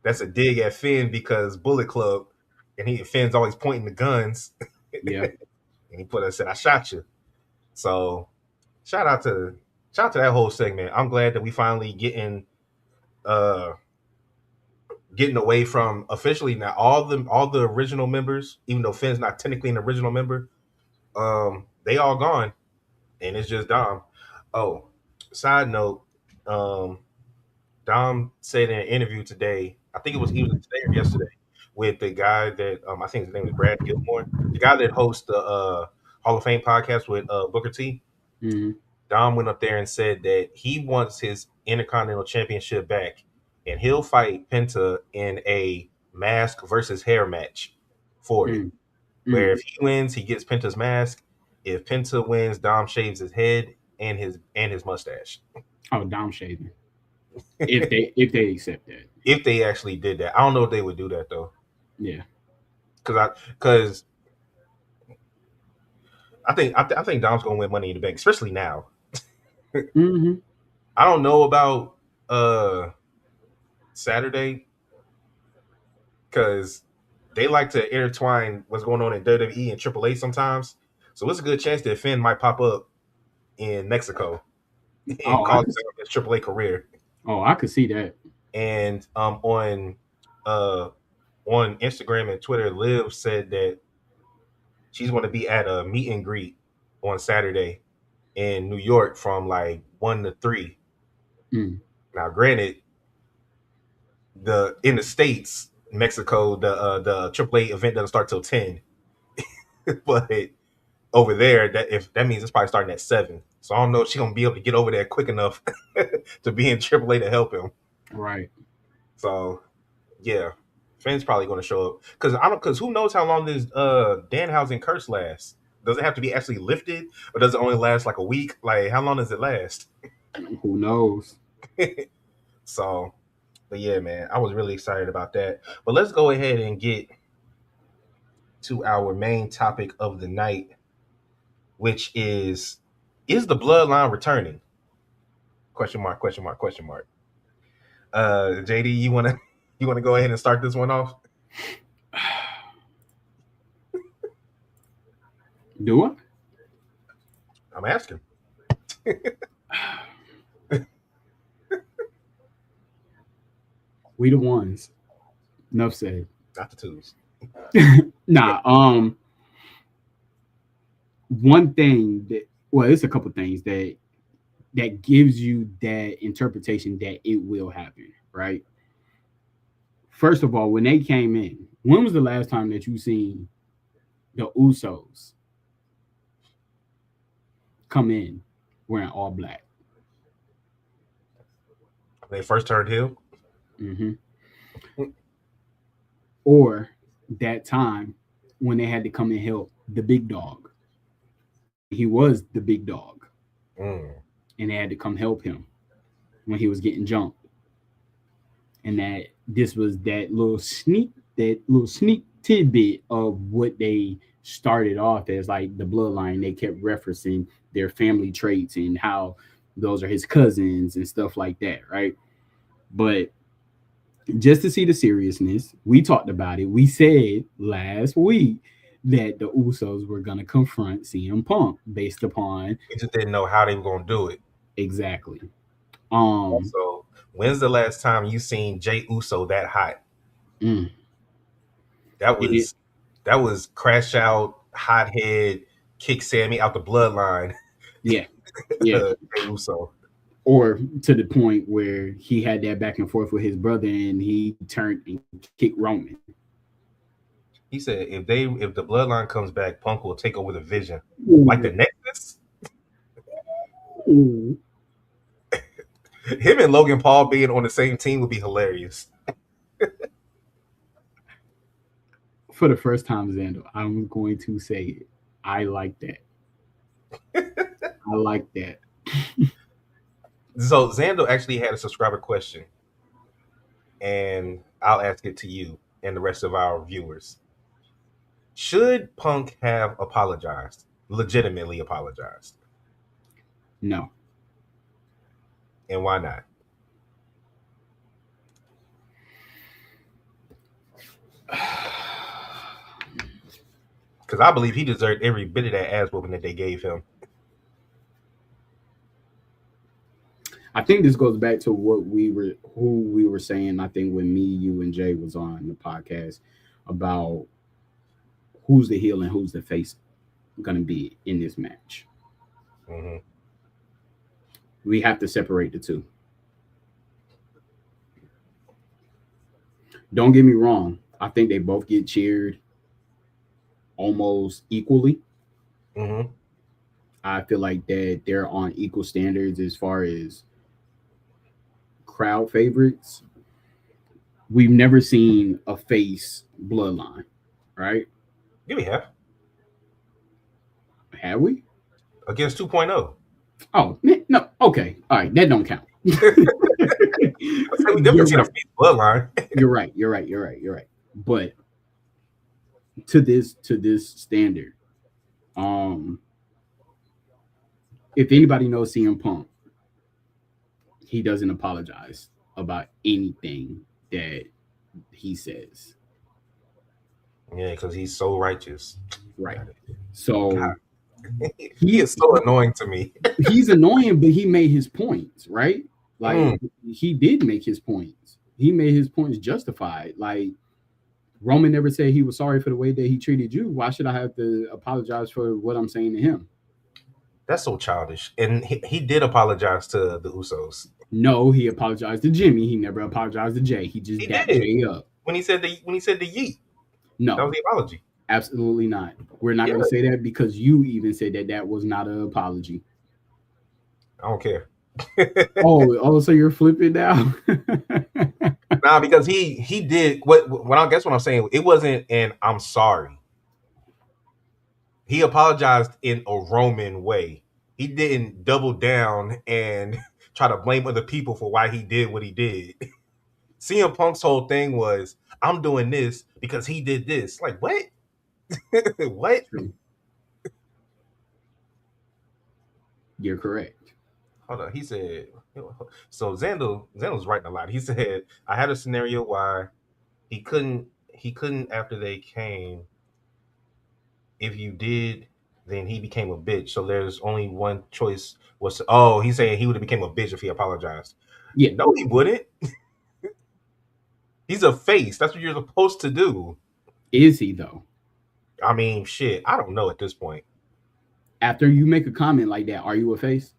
that's a dig at Finn because Bullet Club, and Finn's always pointing the guns, Yeah. and he put us said I shot you. So shout out to that whole segment. I'm glad that we finally uh getting away from officially now all the original members, even though Finn's not technically an original member, they all gone, and it's just Dom. Oh, side note, um, Dom said in an interview today, I think it was either today or yesterday, with the guy that I think his name is Brad Gilmore, the guy that hosts the Hall of Fame podcast with Booker T. Mm-hmm. Dom went up there and said that he wants his Intercontinental Championship back, and he'll fight Penta in a mask versus hair match for it. Mm-hmm. Where if he wins, he gets Penta's mask. If Penta wins, Dom shaves his head and his mustache. Oh, Dom shaving. If they accept that. If they actually did that, I don't know if they would do that though, Yeah. because I think Dom's gonna win Money in the Bank, especially now. Mm-hmm. I don't know about uh Saturday because they like to intertwine what's going on in WWE and AAA sometimes. So it's a good chance that Finn might pop up in Mexico and Oh, I cause could. his AAA career. Oh, I could see that. And uh on Instagram and Twitter, Liv said that she's going to be at a meet and greet on Saturday in New York from like 1 to 3. Mm. Now, granted, the in the states, Mexico, the AAA event doesn't start till 10, but over there, that if that means it's probably starting at 7. So I don't know if she's gonna be able to get over there quick enough to be in AAA to help him. Right. So yeah, Finn's probably going to show up because who knows how long this Danhausen curse lasts? Does it have to be actually lifted, or does it only last like a week? Like how long does it last? Who knows? So, but yeah, man, I was really excited about that. But let's go ahead and get to our main topic of the night, which is the bloodline returning? Question mark, question mark, question mark. JD, you wanna go ahead and start this one off? Do I? I'm asking. We the ones. Enough said. Not the twos. Nah. One thing that, well, it's a couple things that gives you that interpretation that it will happen, right? First of all, when they came in, when was the last time that you seen the Usos come in wearing all black? When they first turned heel. Mm-hmm. Or that time when they had to come and help the big dog when he was the big dog, Mm. and they had to come help him when he was getting jumped, and that this was that little sneak tidbit of what they started off as, like the bloodline. They kept referencing their family traits and how those are his cousins and stuff like that, right? But just to see the seriousness. We talked about it. We said last week that the Usos were gonna confront CM Punk based upon We just didn't know how they were gonna do it. exactly. Um, Also, when's the last time you seen Jay Uso that hot? mm, That it, was that was crash out, hothead, kick Sammy out the bloodline. yeah, yeah. Jay Uso. Or to the point where he had that back and forth with his brother, and he turned and kicked Roman. He said if the bloodline comes back, Punk will take over the vision. Like Ooh, the Nexus? ooh. Him and Logan Paul being on the same team would be hilarious. For the first time, Xander, I'm going to say it. I like that. I like that. So Zando actually had a subscriber question, and I'll ask it to you and the rest of our viewers. Should Punk have apologized? Legitimately apologized? No. And why not? Because I believe he deserved every bit of that ass whooping that they gave him. I think this goes back to who we were saying. I think when me, you, and Jay was on the podcast about who's the heel and who's the face going to be in this match. Mm-hmm. We have to separate the two. Don't get me wrong. I think they both get cheered almost equally. Mm-hmm. I feel like that they're on equal standards as far as crowd favorites. We've never seen a face bloodline, right? Yeah, we have. Have we? Against 2.0. Oh no. Okay. All right. That don't count. I said we definitely You're seen a right. face bloodline. You're right. You're right. You're right. You're right. But to this standard, um, if anybody knows CM Punk, he doesn't apologize about anything that he says. Yeah, because he's so righteous. Right. So God. He he is so annoying to me. he's annoying, but he made his points, right? Like Mm, he did make his points. He made his points justified. Like Roman never said he was sorry for the way that he treated you. Why should I have to apologize for what I'm saying to him? that's so childish. And he did apologize to the Usos. No, he apologized to Jimmy. He never apologized to Jay. He just He dapped did Jay up. when he said the yeet. That No, was the apology. absolutely not. We're not Yeah, going to say that because you even said that that was not an apology. I don't care. Oh, so you're flipping now? Nah, because he did what I guess what I'm saying. It wasn't an I'm sorry. He apologized in a Roman way. He didn't double down and try to blame other people for why he did what he did. CM Punk's whole thing was, I'm doing this because he did this. Like, what? What? True. You're correct. Hold on. He said, so Zando's writing a lot. He said, I had a scenario why he couldn't after they came. If you did, then he became a bitch. So there's only one choice was he's saying he would have became a bitch if he apologized. Yeah. No, he wouldn't. He's a face. That's what you're supposed to do. Is he though? I mean, shit. I don't know at this point. After you make a comment like that, are you a face?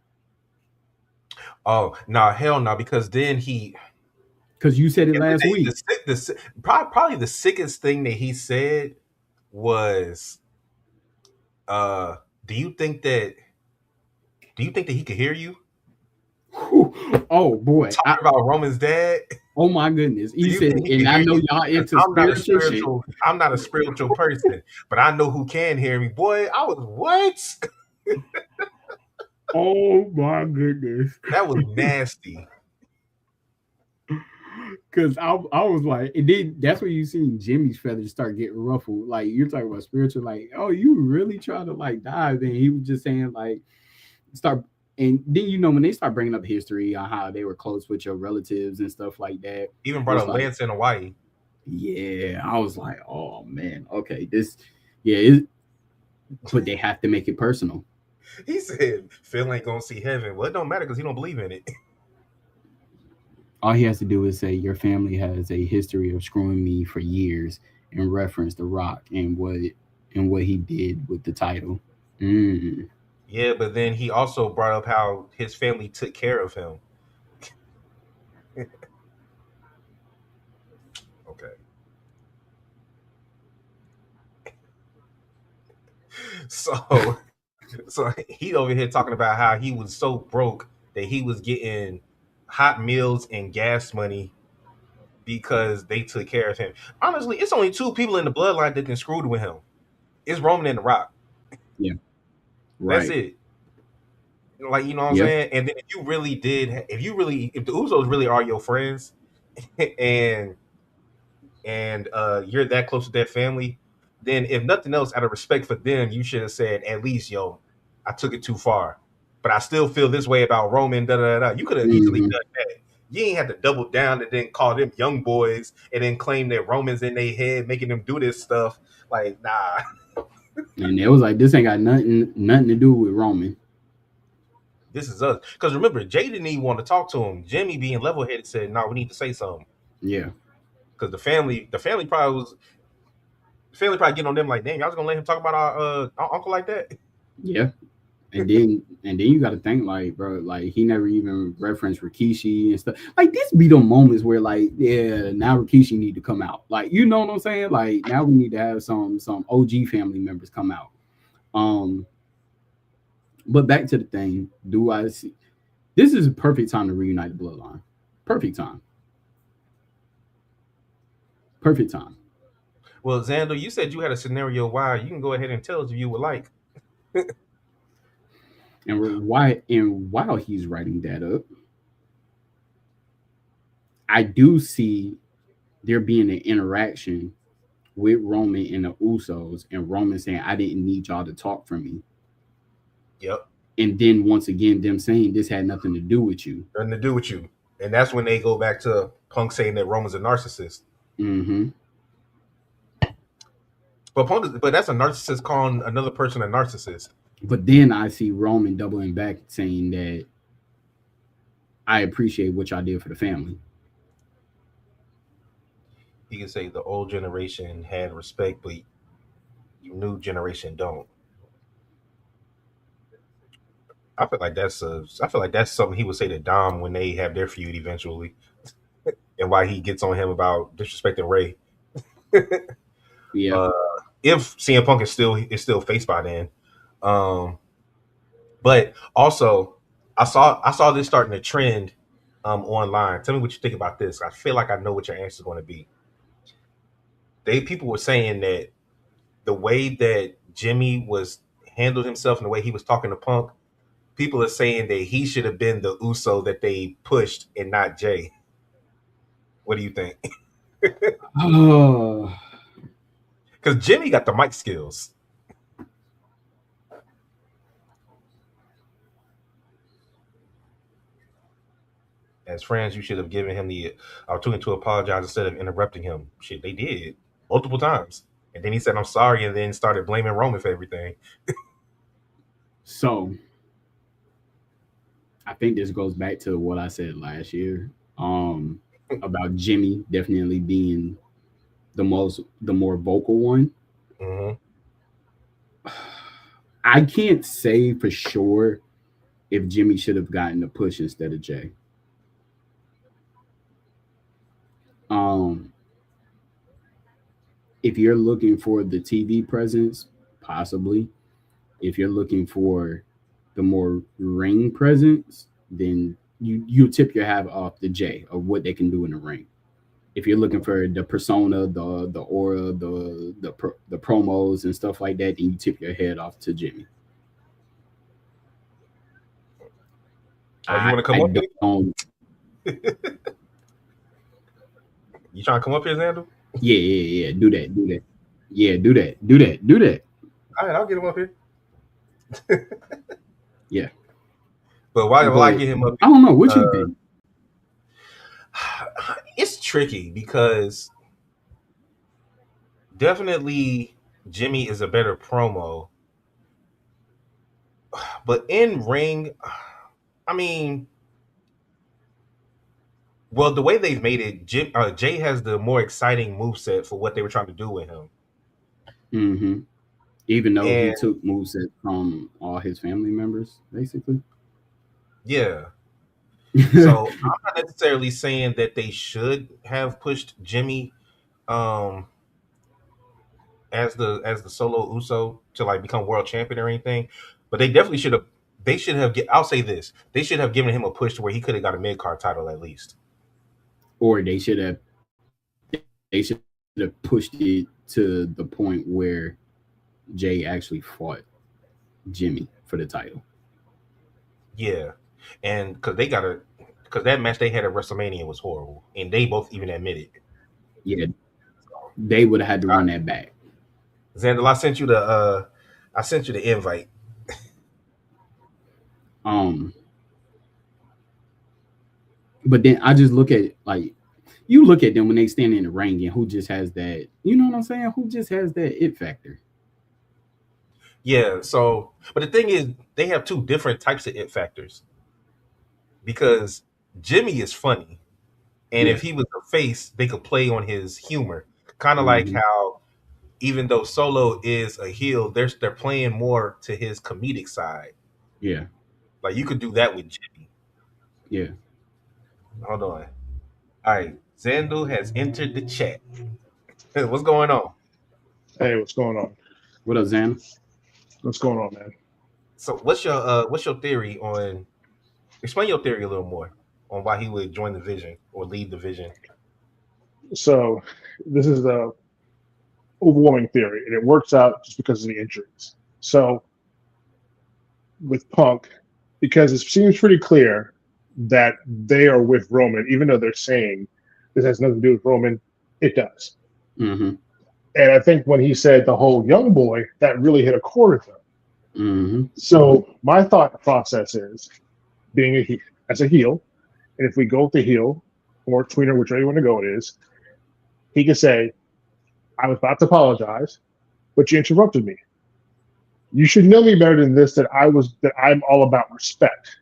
Oh no, nah, hell no, because then he Because you said it last week. probably the sickest thing that he said was, uh, do you think that he could hear you Oh boy. talking about Roman's dad? Oh my goodness. Do He you said, think he and can I hear know you? y'all 'Cause into spiritual shit. I'm not a spiritual person, but I know who can hear me. Boy, I was what? Oh my goodness. That was nasty. Cause I was like, and then that's where you seen Jimmy's feathers start getting ruffled. Like you're talking about spiritual, like, oh, you really trying to like dive. And he was just saying, like, start And then when they start bringing up history on how they were close with your relatives and stuff like that, Even brought it's up like, Lance in Hawaii. yeah, I was like, oh man, okay, this, yeah, it, but they have to make it personal. He said Phil ain't gonna see heaven. Well, it don't matter because he don't believe in it. All he has to do is say your family has a history of screwing me for years, and reference The Rock and what he did with the title. Mm, Yeah, but then he also brought up how his family took care of him. Okay. So so he over here talking about how he was so broke that he was getting hot meals and gas money because they took care of him. Honestly, it's only two people in the bloodline that can screwed with him. It's Roman and The Rock. yeah, That's right. it. Like, you know what I'm Yeah. saying? And then if the Usos really are your friends and you're that close to their family, then if nothing else, out of respect for them, you should have said at least, yo, I took it too far. But I still feel this way about Roman, da da da. You could have easily Hmm. done that. You ain't had to double down and then call them young boys and then claim that Roman's in their head, making them do this stuff. Like, nah, And it was like, this ain't got nothing to do with Roman. this is us. Because remember, Jay didn't even want to talk to him. Jimmy, being level headed, said, "No, we need to say something." Yeah, Because the family probably getting on them like, "Damn, y'all just gonna let him talk about our uncle like that?" yeah. And then you got to think, like, bro, like he never even referenced Rikishi and stuff. Like, this be the moments where, like, yeah, now Rikishi need to come out. Like, you know what I'm saying? Like, now we need to have some OG family members come out. Um, but back to the thing, do I see? This is a perfect time to reunite the bloodline. Perfect time. Perfect time. Well, Xander, you said you had a scenario why. You can go ahead and tell us if you would like. And while he's writing that up, I do see there being an interaction with Roman and the Usos, and Roman saying, "I didn't need y'all to talk for me," Yep, and then once again them saying this had nothing to do with you. nothing to do with you. And that's when they go back to Punk saying that Roman's a narcissist. Hmm. But that's a narcissist calling another person a narcissist. But then I see Roman doubling back, saying that I appreciate what y'all did for the family. He can say the old generation had respect, but the new generation don't. I feel like that's something he would say to Dom when they have their feud eventually, and why he gets on him about disrespecting Ray. Yeah. uh, if CM Punk is still face by then. Um, but also, I saw this starting to trend online. Tell me what you think about this. I feel like I know what your answer is going to be. People were saying that the way that Jimmy was handled himself and the way he was talking to Punk, people are saying that he should have been the Uso that they pushed and not Jay. What do you think? Oh, Because Jimmy got the mic skills. As friends, you should have given him the opportunity to apologize instead of interrupting him. Shit, they did multiple times. And then he said, "I'm sorry," and then started blaming Roman for everything. so I think this goes back to what I said last year, um, about Jimmy definitely being the more vocal one. Hmm. I can't say for sure if Jimmy should have gotten the push instead of Jay. Um, if you're looking for the TV presence, possibly. If you're looking for the more ring presence, then you tip your hat off to Jay of what they can do in the ring. If you're looking for the persona, the aura, the promos and stuff like that, then you tip your head off to Jimmy. Oh, you want to come I up here? don't. You trying to come up here, Xander? Yeah, yeah, yeah. Do that. Do that. Yeah, do that. Do that. Do that. All right, I'll get him up here. Yeah. But why will I But get him up? I don't know what Uh, you think. it's tricky because definitely Jimmy is a better promo, but in ring, I mean, well, the way they've made it, Jay has the more exciting moveset for what they were trying to do with him. Hmm. Even though he And took moves from all his family members, basically. yeah, so I'm not necessarily saying that they should have pushed Jimmy um as the solo Uso to like become world champion or anything, but they definitely should have. They should have. I'll say this: they should have given him a push to where he could have got a mid card title at least. Or they should have pushed it to the point where Jay actually fought Jimmy for the title. Yeah, and because that match they had at WrestleMania was horrible, and they both even admitted. Yeah, they would have had to run that back. Xander, I sent you the invite. Um, but then I just look at like you look at them when they stand in the ring and who just has that, you know what I'm saying? Who just has that it factor? Yeah, so but the thing is, they have two different types of it factors because Jimmy is funny, and Yeah. if he was a face, they could play on his humor, kind of like Hmm. how even though Solo is a heel, they're playing more to his comedic side. Yeah. Like you could do that with Jimmy. Yeah. Hold on. All right, Zandu has entered the chat. What's going on? Hey, what's going on? What up, Xana? What's going on, man? So what's your theory on? Explain your theory a little more on why he would join the Vision or lead the Vision. So, this is the overwhelming theory, and it works out just because of the injuries. So, with Punk, because it seems pretty clear that they are with Roman, even though they're saying this has nothing to do with Roman, it does. Mm-hmm. And I think when he said the whole young boy, that really hit a chord with him. Mm-hmm. So, my thought process is being as a heel, and if we go with the heel or tweener, whichever you want to go it is, he can say, I was about to apologize, but you interrupted me. You should know me better than this, that I'm all about respect.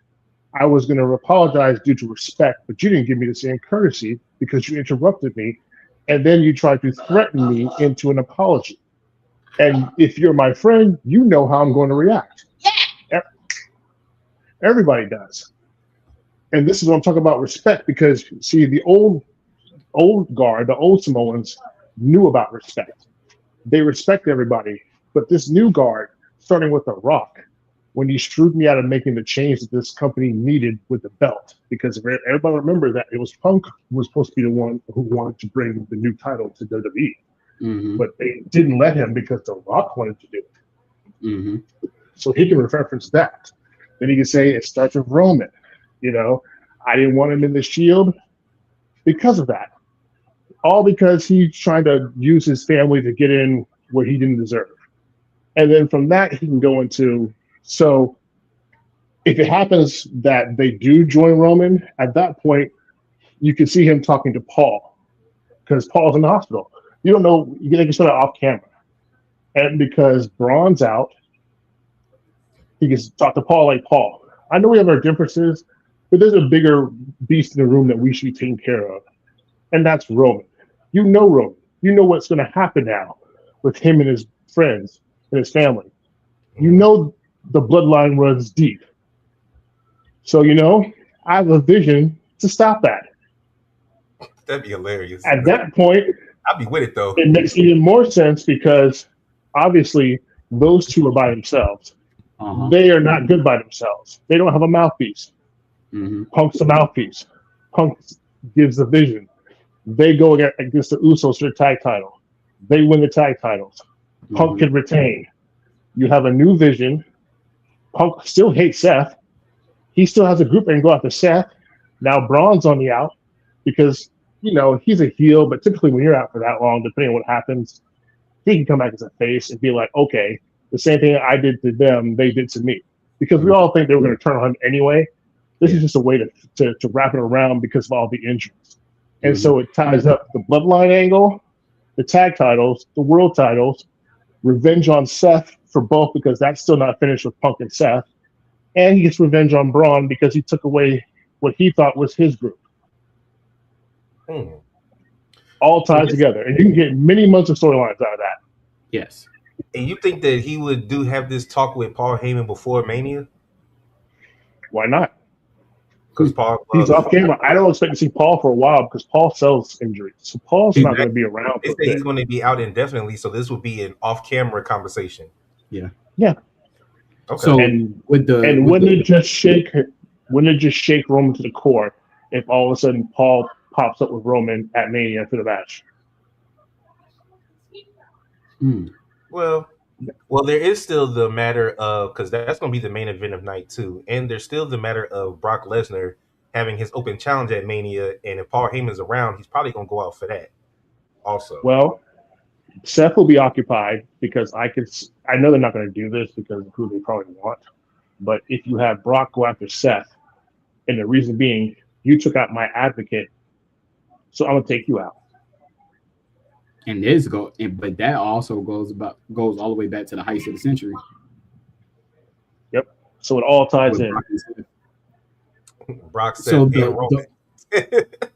I was going to apologize due to respect, but you didn't give me the same courtesy because you interrupted me, and then you tried to threaten me into an apology. And if you're my friend, you know how I'm going to react. Everybody does. And this is what I'm talking about respect because see, the old guard, the old Samoans knew about respect. They respect everybody. But this new guard, starting with The Rock, when he screwed me out of making the change that this company needed with the belt, because if everybody remember that it was Punk who was supposed to be the one who wanted to bring the new title to WWE, Mm-hmm. but they didn't let him because The Rock wanted to do it. Mm-hmm. So he can reference that. Then he can say it starts with Roman. You know, I didn't want him in the Shield because of that. All because he's trying to use his family to get in where he didn't deserve. And then from that, he can go into so if it happens that they do join Roman, at that point, you can see him talking to Paul because Paul's in the hospital. You don't know, you can sort of off camera. And because Braun's out, he can talk to Paul like, Paul, I know we have our differences, but there's a bigger beast in the room that we should be taking care of. And that's Roman. You know Roman. You know what's going to happen now with him and his friends and his family. You Mhm. know the bloodline runs deep. So, I have a vision to stop that. That'd be hilarious. At that point, I'd be with it though. it makes even more sense because obviously those two are by themselves. Uh-huh. They are not good by themselves. They don't have a mouthpiece. Mm-hmm. Punk's the mouthpiece. Punk gives the vision. They go against the Usos for the tag title. They win the tag titles. Punk Mm-hmm. can retain. You have a new vision. Punk still hates Seth. He still has a group and go after Seth. Now Braun's on the out because, he's a heel, but typically when you're out for that long, depending on what happens, he can come back as a face and be like, okay, the same thing I did to them, they did to me. Because we all think they were going to turn on him anyway. This Yeah. is just a way to wrap it around because of all the injuries. And Mm-hmm. so it ties up the bloodline angle, the tag titles, the world titles, revenge on Seth for both because that's still not finished with Punk and Seth. And he gets revenge on Braun because he took away what he thought was his group. Hmm. All And tied together. And you can get many months of storylines out of that. Yes. you think that he would have this talk with Paul Heyman before Mania? Why not? Because Paul, He's off camera. I don't expect to see Paul for a while because Paul sells injuries. So Paul's not going to be around they for a say bit. he's going to be out indefinitely, so this would be an off-camera conversation. Yeah. Yeah. Okay. So And with the wouldn't it just shake Roman to the core if all of a sudden Paul pops up with Roman at Mania for the match? hmm, Well, there is still the matter of, because that's going to be the main event of night 2, and there's still the matter of Brock Lesnar having his open challenge at Mania, and if Paul Heyman's around, he's probably going to go out for that also. Well, Seth will be occupied because I know they're not going to do this because of who they probably want. But if you have Brock go after Seth, and the reason being you took out my advocate, so I'm gonna take you out. and this go, but that also goes all the way back to the heist of the century Yep. So it all ties with in. Brock and Seth. Brock, Seth, So and the Roman.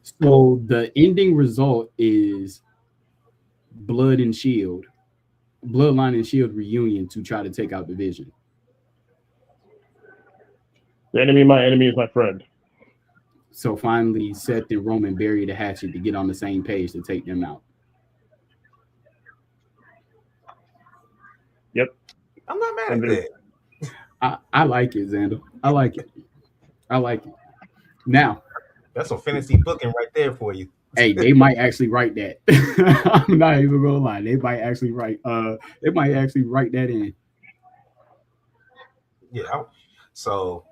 so the ending result is Blood and Shield, Bloodline and Shield reunion to try to take out the Vision. The enemy of my enemy is my friend. So finally, Seth and Roman bury the hatchet to get on the same page to take them out. Yep. I'm not mad And at then, that. I like it, Xander. I like it. I like it. Now, That's some fantasy booking right there for you. hey, they might actually write that. I'm not even gonna lie. They might actually write that in. Yeah. So,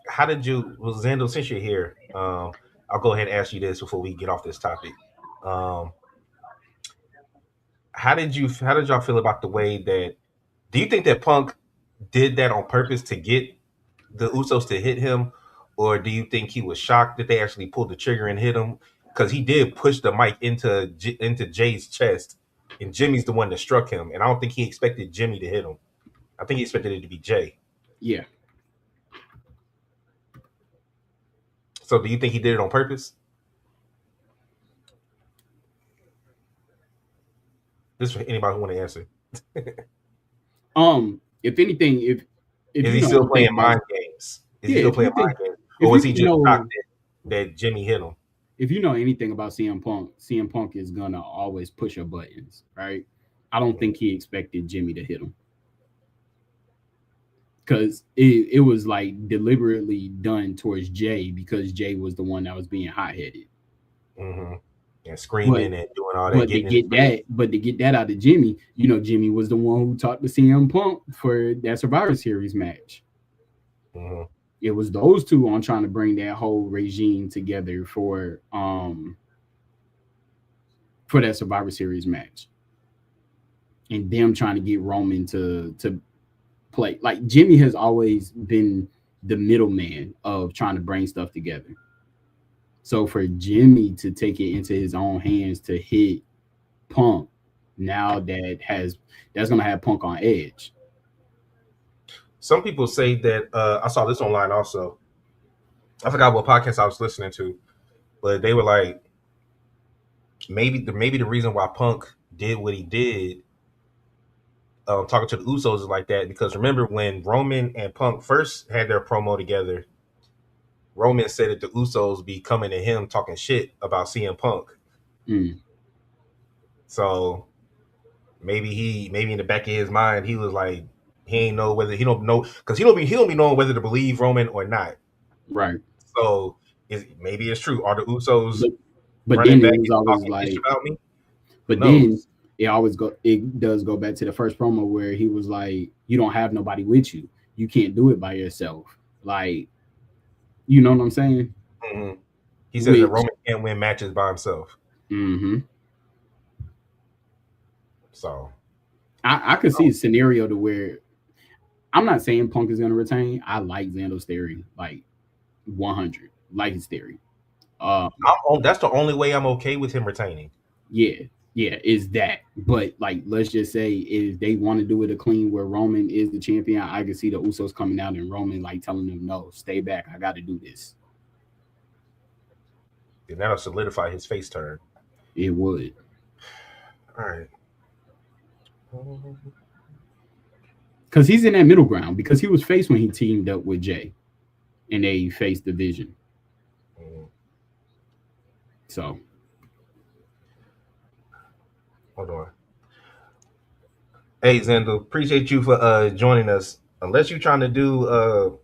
how did you, well, Zando, since you're here, I'll go ahead and ask you this before we get off this topic. Um, how did y'all feel about the way that, do you think that Punk did that on purpose to get the Usos to hit him, or do you think he was shocked that they actually pulled the trigger and hit him? Because he did push the mic into Jay's chest, and Jimmy's the one that struck him, and I don't think he expected Jimmy to hit him. I think he expected it to be Jay. Yeah. So, do you think he did it on purpose? This is for anybody who want to answer. If anything, if Is you he know still anything playing about mind games? Is he yeah, still playing mind games, or if was you he just know shocked that Jimmy hit him? if you know anything about CM Punk is gonna always push your buttons, right? I don't think he expected Jimmy to hit him. Because it was like deliberately done towards Jay because Jay was the one that was being hot headed. Mm-hmm. And But screaming and doing all that, but getting in his face. to get that out of Jimmy, Jimmy was the one who talked to CM Punk for that Survivor Series match. Mm-hmm. It was those two on trying to bring that whole regime together for that Survivor Series match, and them trying to get Roman to play. Like Jimmy has always been the middleman of trying to bring stuff together. So for Jimmy to take it into his own hands to hit Punk, now that's gonna have Punk on edge. Some people say that I saw this online also. I forgot what podcast I was listening to, but they were like, maybe the reason why Punk did what he did, talking to the Usos is like that because remember when Roman and Punk first had their promo together, Roman said that the Usos be coming to him talking shit about CM Punk. Mm, So maybe in the back of his mind he was like he ain't know whether he don't know because he don't be knowing whether to believe Roman or not. right. So maybe it's true. Are the Usos But but running then it back was and always talking ish like, about me? Who but then knows? it does go back to the first promo where he was like, "You don't have nobody with you. You can't do it by yourself." Like, you know what I'm saying? Mm-hmm. He says that Which, Roman can't win matches by himself. mm-hmm. So I could see a scenario to where I'm not saying Punk is gonna retain. I like Xando's theory. Like 100 like his theory. That's the only way I'm okay with him retaining. Yeah, yeah, is that. But like, let's just say if they want to do it a clean where Roman is the champion, I can see the Usos coming out and Roman like telling them, "No, stay back. I got to do this." And that'll solidify his face turn. It would. All right. Because he's in that middle ground because he was faced when he teamed up with Jay and they faced Division. So hold on. Hey Zendo, appreciate you for joining us. Unless you're trying to do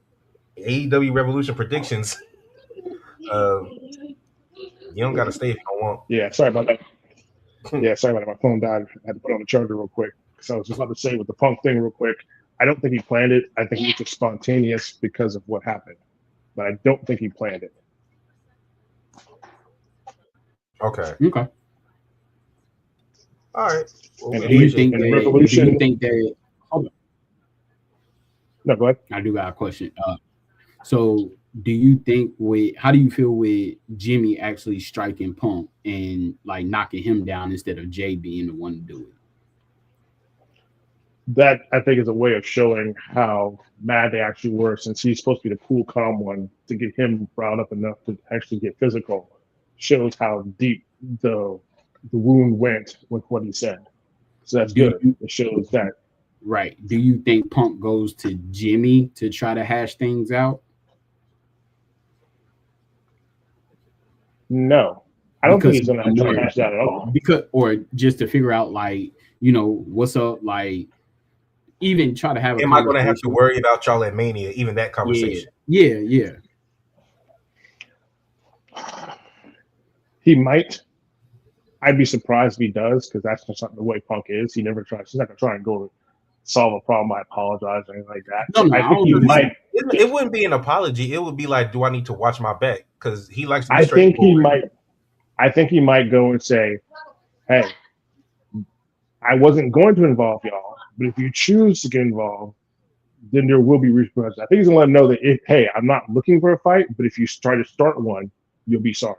AEW Revolution predictions, you don't got to stay if you don't want. Yeah, sorry about that. Yeah, sorry about that. My phone died. I had to put it on the charger real quick. So I was just about to say with the Punk thing real quick. I don't think he planned it. I think it was just spontaneous because of what happened. But I don't think he planned it. Okay. Okay. All right. Well, and do you think that? Revolution? Do you think that? Oh, no, go ahead. I do got a question. So do you think how do you feel with Jimmy actually striking Punk and like knocking him down instead of Jay being the one to do it? That I think is a way of showing how mad they actually were, since he's supposed to be the cool, calm one. To get him riled up enough to actually get physical shows how deep the wound went with what he said. So that's good. It shows that. Right. Do you think Punk goes to Jimmy to try to hash things out? No, I don't think he's going to try to hash that at all. Because, or just to figure out, like, you know, what's up, like, even try to have a conversation. Am I going to have to worry about y'all at Mania, even that conversation? Yeah. He might. I'd be surprised if he does, because that's just not the way Punk is. He never tries. He's not going to try and go solve a problem. I apologize or anything like that. No, I think he might. It wouldn't be an apology. It would be like, do I need to watch my back? Because he likes to be I think he might. I think he might go and say, "Hey, I wasn't going to involve y'all, but if you choose to get involved, then there will be repercussions." I think he's going to let him know that, hey, I'm not looking for a fight, but if you try to start one, you'll be sorry.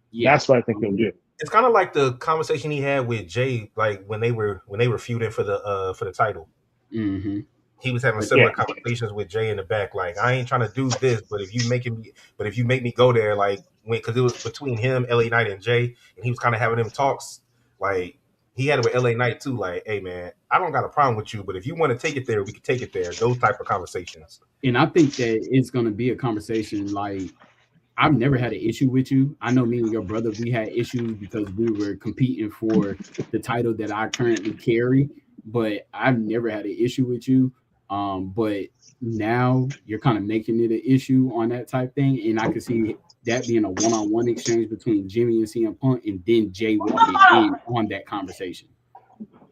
Yeah. That's what I think he'll do. It's kind of like the conversation he had with Jay, like when they were feuding for the title. Mm-hmm. He was having similar conversations with Jay in the back, like, I ain't trying to do this, but if you make me go there, like, because it was between him, LA Knight, and Jay, and he was kind of having them talks, like he had it with LA Knight too, like, hey man, I don't got a problem with you, but if you want to take it there, we can take it there. Those type of conversations. And I think that it's going to be a conversation like, I've never had an issue with you. I know me and your brother, we had issues because we were competing for the title that I currently carry, but I've never had an issue with you. But now you're kind of making it an issue on that type thing. And I can see that being a one-on-one exchange between Jimmy and CM Punk, and then Jay walking in on that conversation.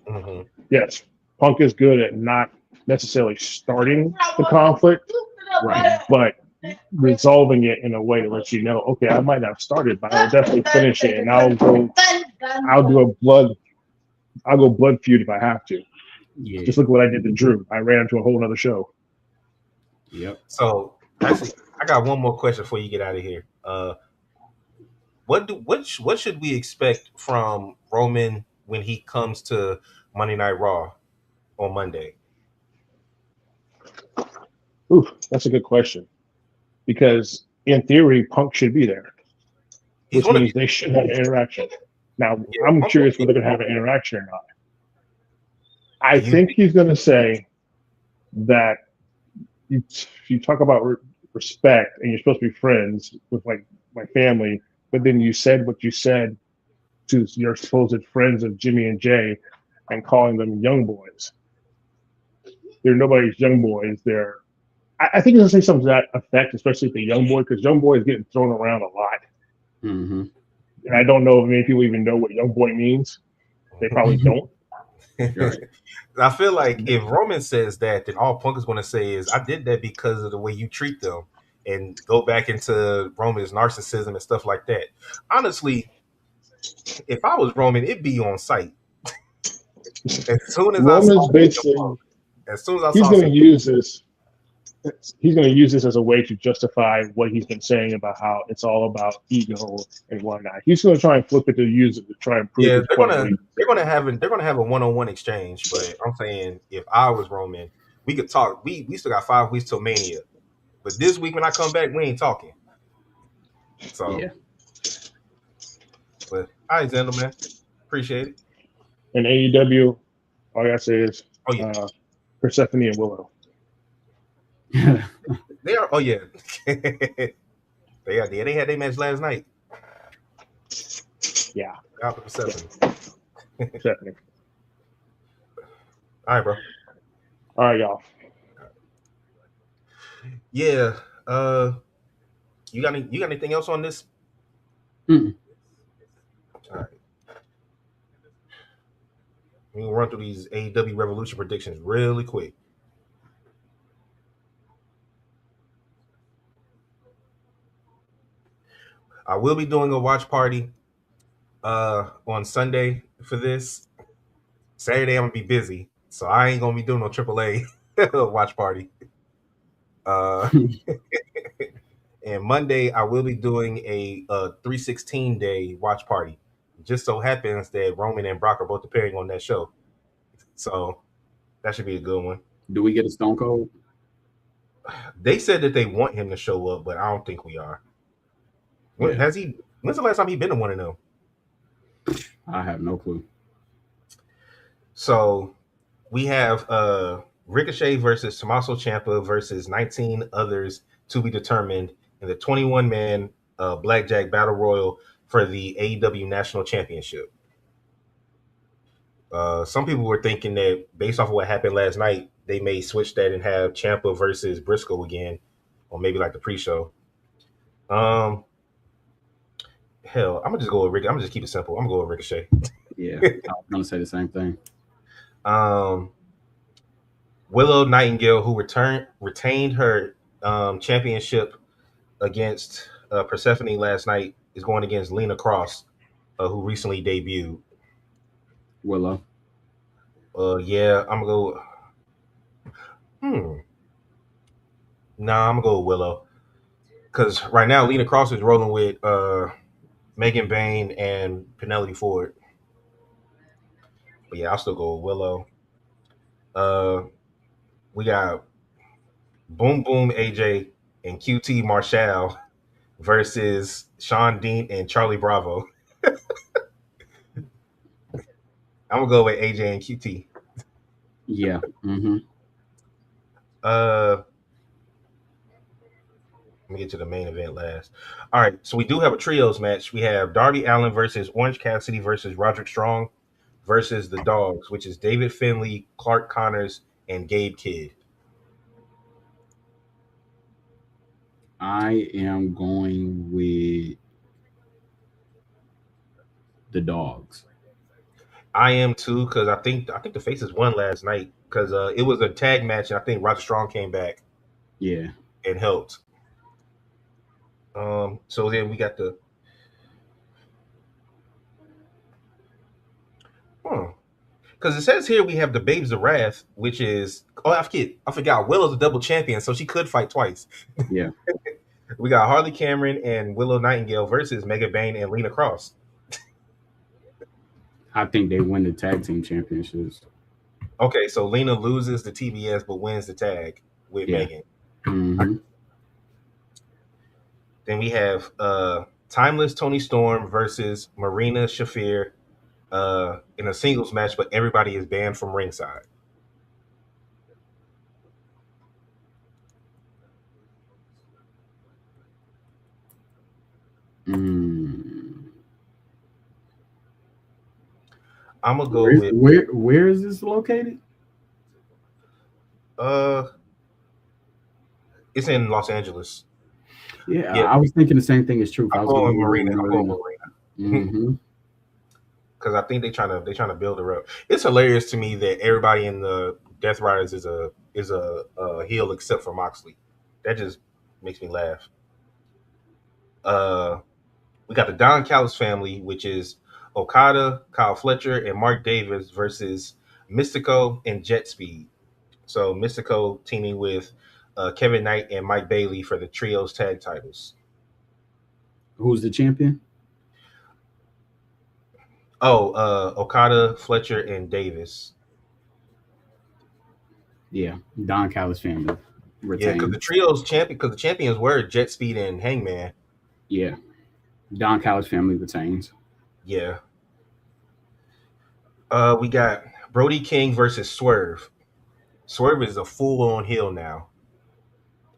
Mm-hmm. Yes. Punk is good at not necessarily starting the conflict, right? But resolving it in a way to let you know, okay, I might not have started, but I'll definitely finish it, and I'll go blood feud if I have to. Yeah. Just look what I did to Drew. I ran into a whole other show. Yep. So actually, I got one more question before you get out of here. What should we expect from Roman when he comes to Monday Night Raw on Monday? Ooh, that's a good question. Because in theory, Punk should be there, which means they should have an interaction. Now, I'm curious whether they're going to have an interaction or not. I think he's going to say that you talk about respect and you're supposed to be friends with like my family, but then you said what you said to your supposed friends of Jimmy and Jay and calling them young boys. They're nobody's young boys. I think he's going to say something to that effect, especially with the young boy, because young boy is getting thrown around a lot. Mm-hmm. And I don't know if many people even know what young boy means. They probably don't. I feel like if Roman says that, then all Punk is going to say is, I did that because of the way you treat them, and go back into Roman's narcissism and stuff like that. Honestly, if I was Roman, it'd be on site. As soon as Roman's basically, as soon as I he's going to use this. he's going to use this as a way to justify what he's been saying about how it's all about ego and whatnot. He's going to try and flip it to use it to try and prove Yeah, his point. they're gonna have a one-on-one exchange. But I'm saying if I was Roman, we could talk. We still got 5 weeks till Mania, but this week when I come back, we ain't talking. So, Yeah. but all right, gentlemen, appreciate it. And AEW, all I got to say is Oh yeah, Persephone and Willow. they are. Oh yeah, they are. Yeah, they had their match last night. Yeah, Out the Persephone. Persephone. All right, bro. All right, y'all. Yeah. You got anything else on this? Mm. All right. We can run through these AEW Revolution predictions really quick. I will be doing a watch party on Sunday for this. Saturday I'm gonna be busy, so I ain't gonna be doing no AAA watch party. Uh, and Monday I will be doing a 316 day watch party. Just so happens that Roman and Brock are both appearing on that show, so that should be a good one. Do we get a Stone Cold? They said that they want him to show up, but I don't think we are. When, Yeah, has he? When's the last time he been to one of them? I have no clue. So we have Ricochet versus Tommaso Ciampa versus 19 others to be determined in the 21 man Blackjack Battle Royal for the AEW National Championship. Some people were thinking that based off of what happened last night, they may switch that and have Ciampa versus Briscoe again, or maybe like the pre-show. Um, hell, I'm gonna just go with Rick. I'm gonna just keep it simple. I'm gonna go with Ricochet. Yeah, I was gonna say the same thing. Um, Willow Nightingale, who retained her championship against Persephone last night, is going against Lena Cross, who recently debuted. Willow. Yeah, I'm gonna go. Hmm. Nah, I'm gonna go with Willow because right now Lena Cross is rolling with Megan Bain and Penelope Ford. But yeah, I'll still go with Willow. Uh, we got Boom Boom AJ and QT Marshall versus Sean Dean and Charlie Bravo. I'm gonna go with AJ and QT. Yeah. Mm-hmm. Uh, Let me get to the main event last. All right, so we do have a trios match. We have Darby Allin versus Orange Cassidy versus Roderick Strong versus the Dogs, which is David Finley, Clark Connors, and Gabe Kidd. I am going with the Dogs. I am too because I think the Faces won last night because it was a tag match and I think Roderick Strong came back Yeah. and helped. So then we got the because it says here we have the Babes of Wrath, which is I forgot Willow's a double champion, so she could fight twice. Yeah. We got Harley Cameron and Willow Nightingale versus Mega Bane and Lena Cross. I think they win the tag team championships. Okay, so Lena loses the TBS but wins the tag with Yeah. Megan. Mm-hmm. Then we have Timeless Tony Storm versus Marina Shafir in a singles match, but everybody is banned from ringside. Mm. I'm gonna go with Where is this located? uh it's in Los Angeles. Yeah, Yeah, I was thinking the same thing as Truth. I I'm was going going to Marina. go I'm with going Marina. Marina. Mm-hmm. Because I think they trying to build her up. It's hilarious to me that everybody in the Death Riders is a heel except for Moxley. That just makes me laugh. Uh, we got the Don Callis family, which is Okada, Kyle Fletcher, and Mark Davis versus Mystico and Jet Speed. So Mystico teaming with Kevin Knight and Mike Bailey for the trios tag titles. Who's the champion? Oh, Okada, Fletcher, and Davis. Yeah, Don Callis family Yeah, because the retained. trios champion, because the champions were Jet Speed and Hangman. Yeah, Don Callis family retains. Yeah. We got Brody King versus Swerve. Swerve is a full-on heel now.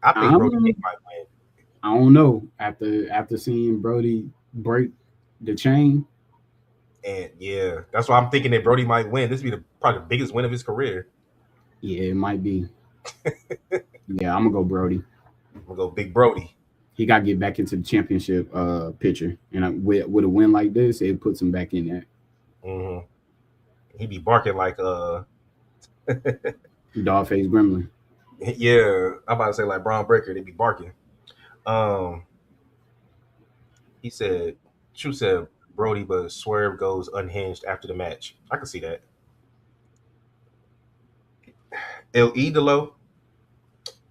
I think Brody King I'm, might win. I don't know. After seeing Brody break the chain, And yeah, that's why I'm thinking that Brody might win. This would be probably the biggest win of his career. yeah, it might be. Yeah, I'm gonna go Brody. I'm gonna go Big Brody. He got to get back into the championship picture, and with a win like this, it puts him back in there. Mm-hmm. He be barking like Dog face gremlin. yeah. I'm about to say like Braun Breaker. They be barking. Um, he said, True said Brody, but Swerve goes unhinged after the match. I can see that. El Idolo,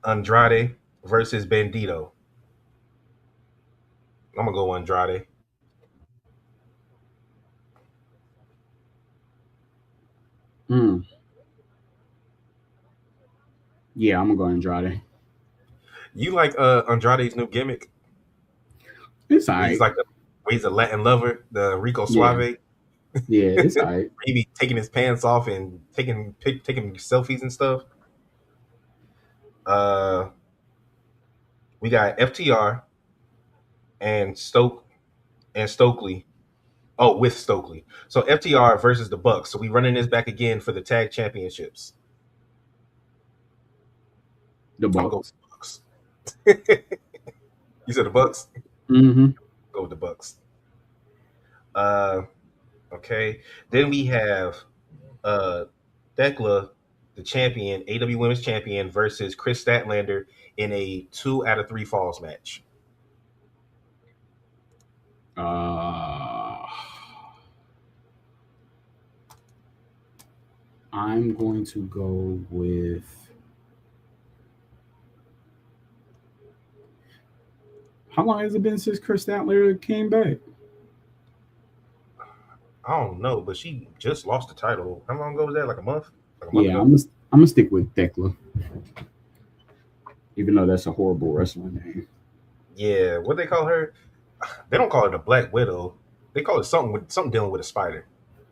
Andrade versus Bandito. I'm gonna go Andrade. Mm. Yeah, I'm gonna go Andrade. You like Andrade's new gimmick It's where he's alright. like where he's a Latin lover, the Rico Yeah, Suave. yeah, it's alright. He be taking his pants off and taking selfies and stuff. Uh, we got FTR and Stokely. Oh, with Stokely. So FTR versus the Bucks. So we running this back again for the tag championships. The I'm gonna go Bucks. with the Bucks. You said the Bucks? Mm-hmm. Go with the Bucks. Uh, okay. Then we have uh Thekla, the champion, AW Women's Champion, versus Chris Statlander in a 2 out of 3 falls match. Uh, I'm going to go with. How long has it been since Chris Statler came back? I don't know, but she just lost the title. How long ago was that? Like a month? Like a month Yeah, ago? I'm gonna stick with Thekla, even though that's a horrible wrestling name. Yeah. What they call her? They don't call her the Black Widow. They call it something dealing with a spider.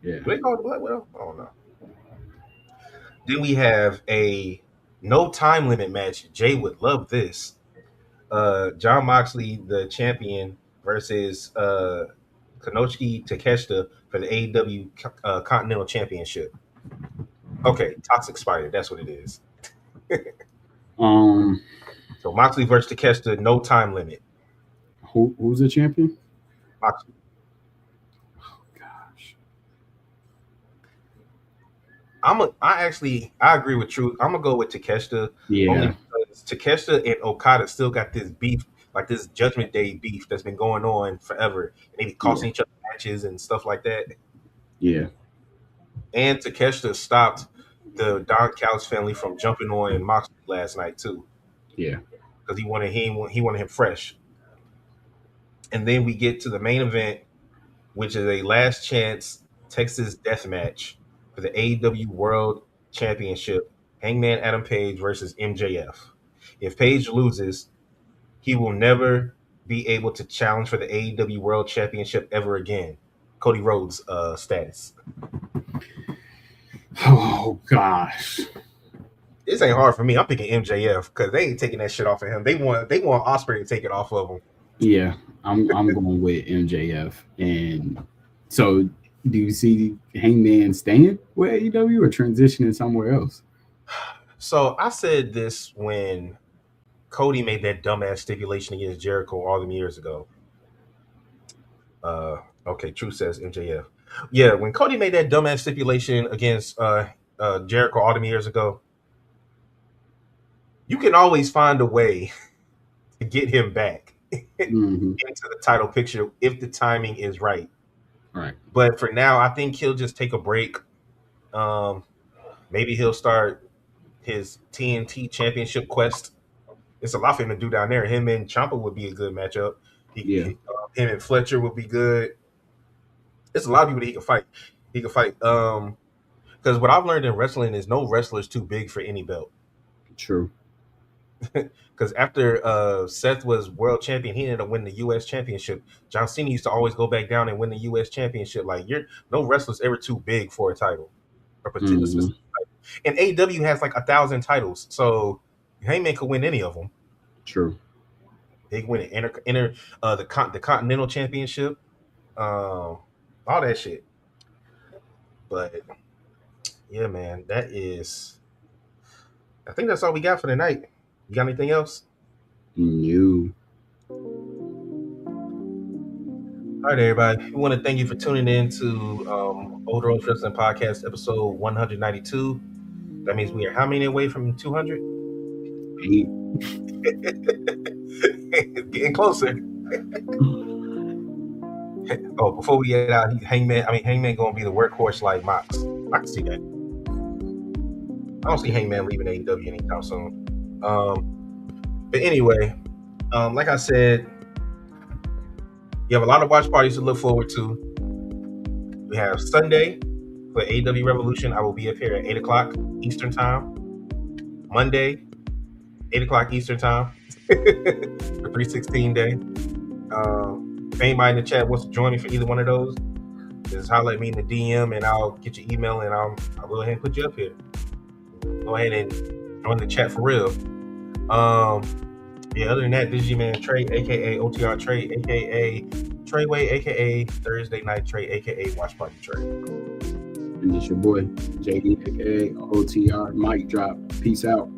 Yeah. Do they call it the Black Widow? I don't know. Then we have a no time limit match. Jay would love this. John Moxley, the champion, versus Konosuke Takeshita for the AEW Continental Championship. Okay, Toxic Spider. That's what it is. Um, So Moxley versus Takeshita, no time limit. who's the champion? Moxley. Gosh. I agree with Truth. I'm gonna go with Takeshita only Yeah. because Takeshita and Okada still got this beef, like this Judgment Day beef that's been going on forever, and they be Yeah. costing each other matches and stuff like that. Yeah. And Takeshita stopped the Don Callis family from jumping on Moxley last night too, Yeah. because he wanted him fresh. And then we get to the main event, which is a last chance Texas death match for the AEW World Championship. Hangman Adam Page versus MJF. If Page loses, he will never be able to challenge for the AEW World Championship ever again. Cody Rhodes status. Oh gosh. This ain't hard for me. I'm picking MJF because they ain't taking that shit off of him. They want Osprey to take it off of him. Yeah, I'm going with MJF. And so, do you see Hangman staying with AEW or transitioning somewhere else? So I said this when Cody made that dumbass stipulation against Jericho all them years ago. Okay, True says MJF. Yeah, when Cody made that dumbass stipulation against Jericho all them years ago, you can always find a way to get him back Mm-hmm. into the title picture if the timing is right. Right. But for now, I think he'll just take a break. Maybe he'll start his TNT championship quest it's a lot for him to do down there. Him and Ciampa would be a good matchup. Yeah, Him and Fletcher would be good. There's a lot of people that he can fight. He can fight. Because what I've learned in wrestling is no wrestler is too big for any belt. true. Because after Seth was world champion, he ended up winning the U.S. championship. John Cena used to always go back down and win the U.S. championship. Like no wrestler's ever too big for a title, a particular Mm-hmm. specific title. And AEW has like 1,000 titles, so Heyman could win any of them. True. He could win the Continental Championship, all that shit. But yeah, man, that is. I think that's all we got for the night. You got anything else? New. All right, everybody. We want to thank you for tuning in to Old Road Wrestling Podcast, episode 192. That means we are how many away from 200? 8. Getting closer. Oh, before we get out, Hangman gonna be the workhorse like Mox. I can see that. I don't see Hangman leaving AEW anytime soon. But anyway, like I said, you have a lot of watch parties to look forward to. We have Sunday for AEW Revolution. I will be up here at 8 o'clock Eastern Time. Monday, 8 o'clock Eastern Time for 316 Day. If anybody in the chat wants to join me for either one of those, just holler at me in the DM and I'll get your email and I'll go ahead and put you up here. Go ahead and join the chat for real. Yeah, other than that, this is your man Trey, aka OTR Trey, aka Treyway, aka Thursday Night Trey, aka Watch Party Trey. And it's your boy JD, aka OTR. Mic drop. Peace out.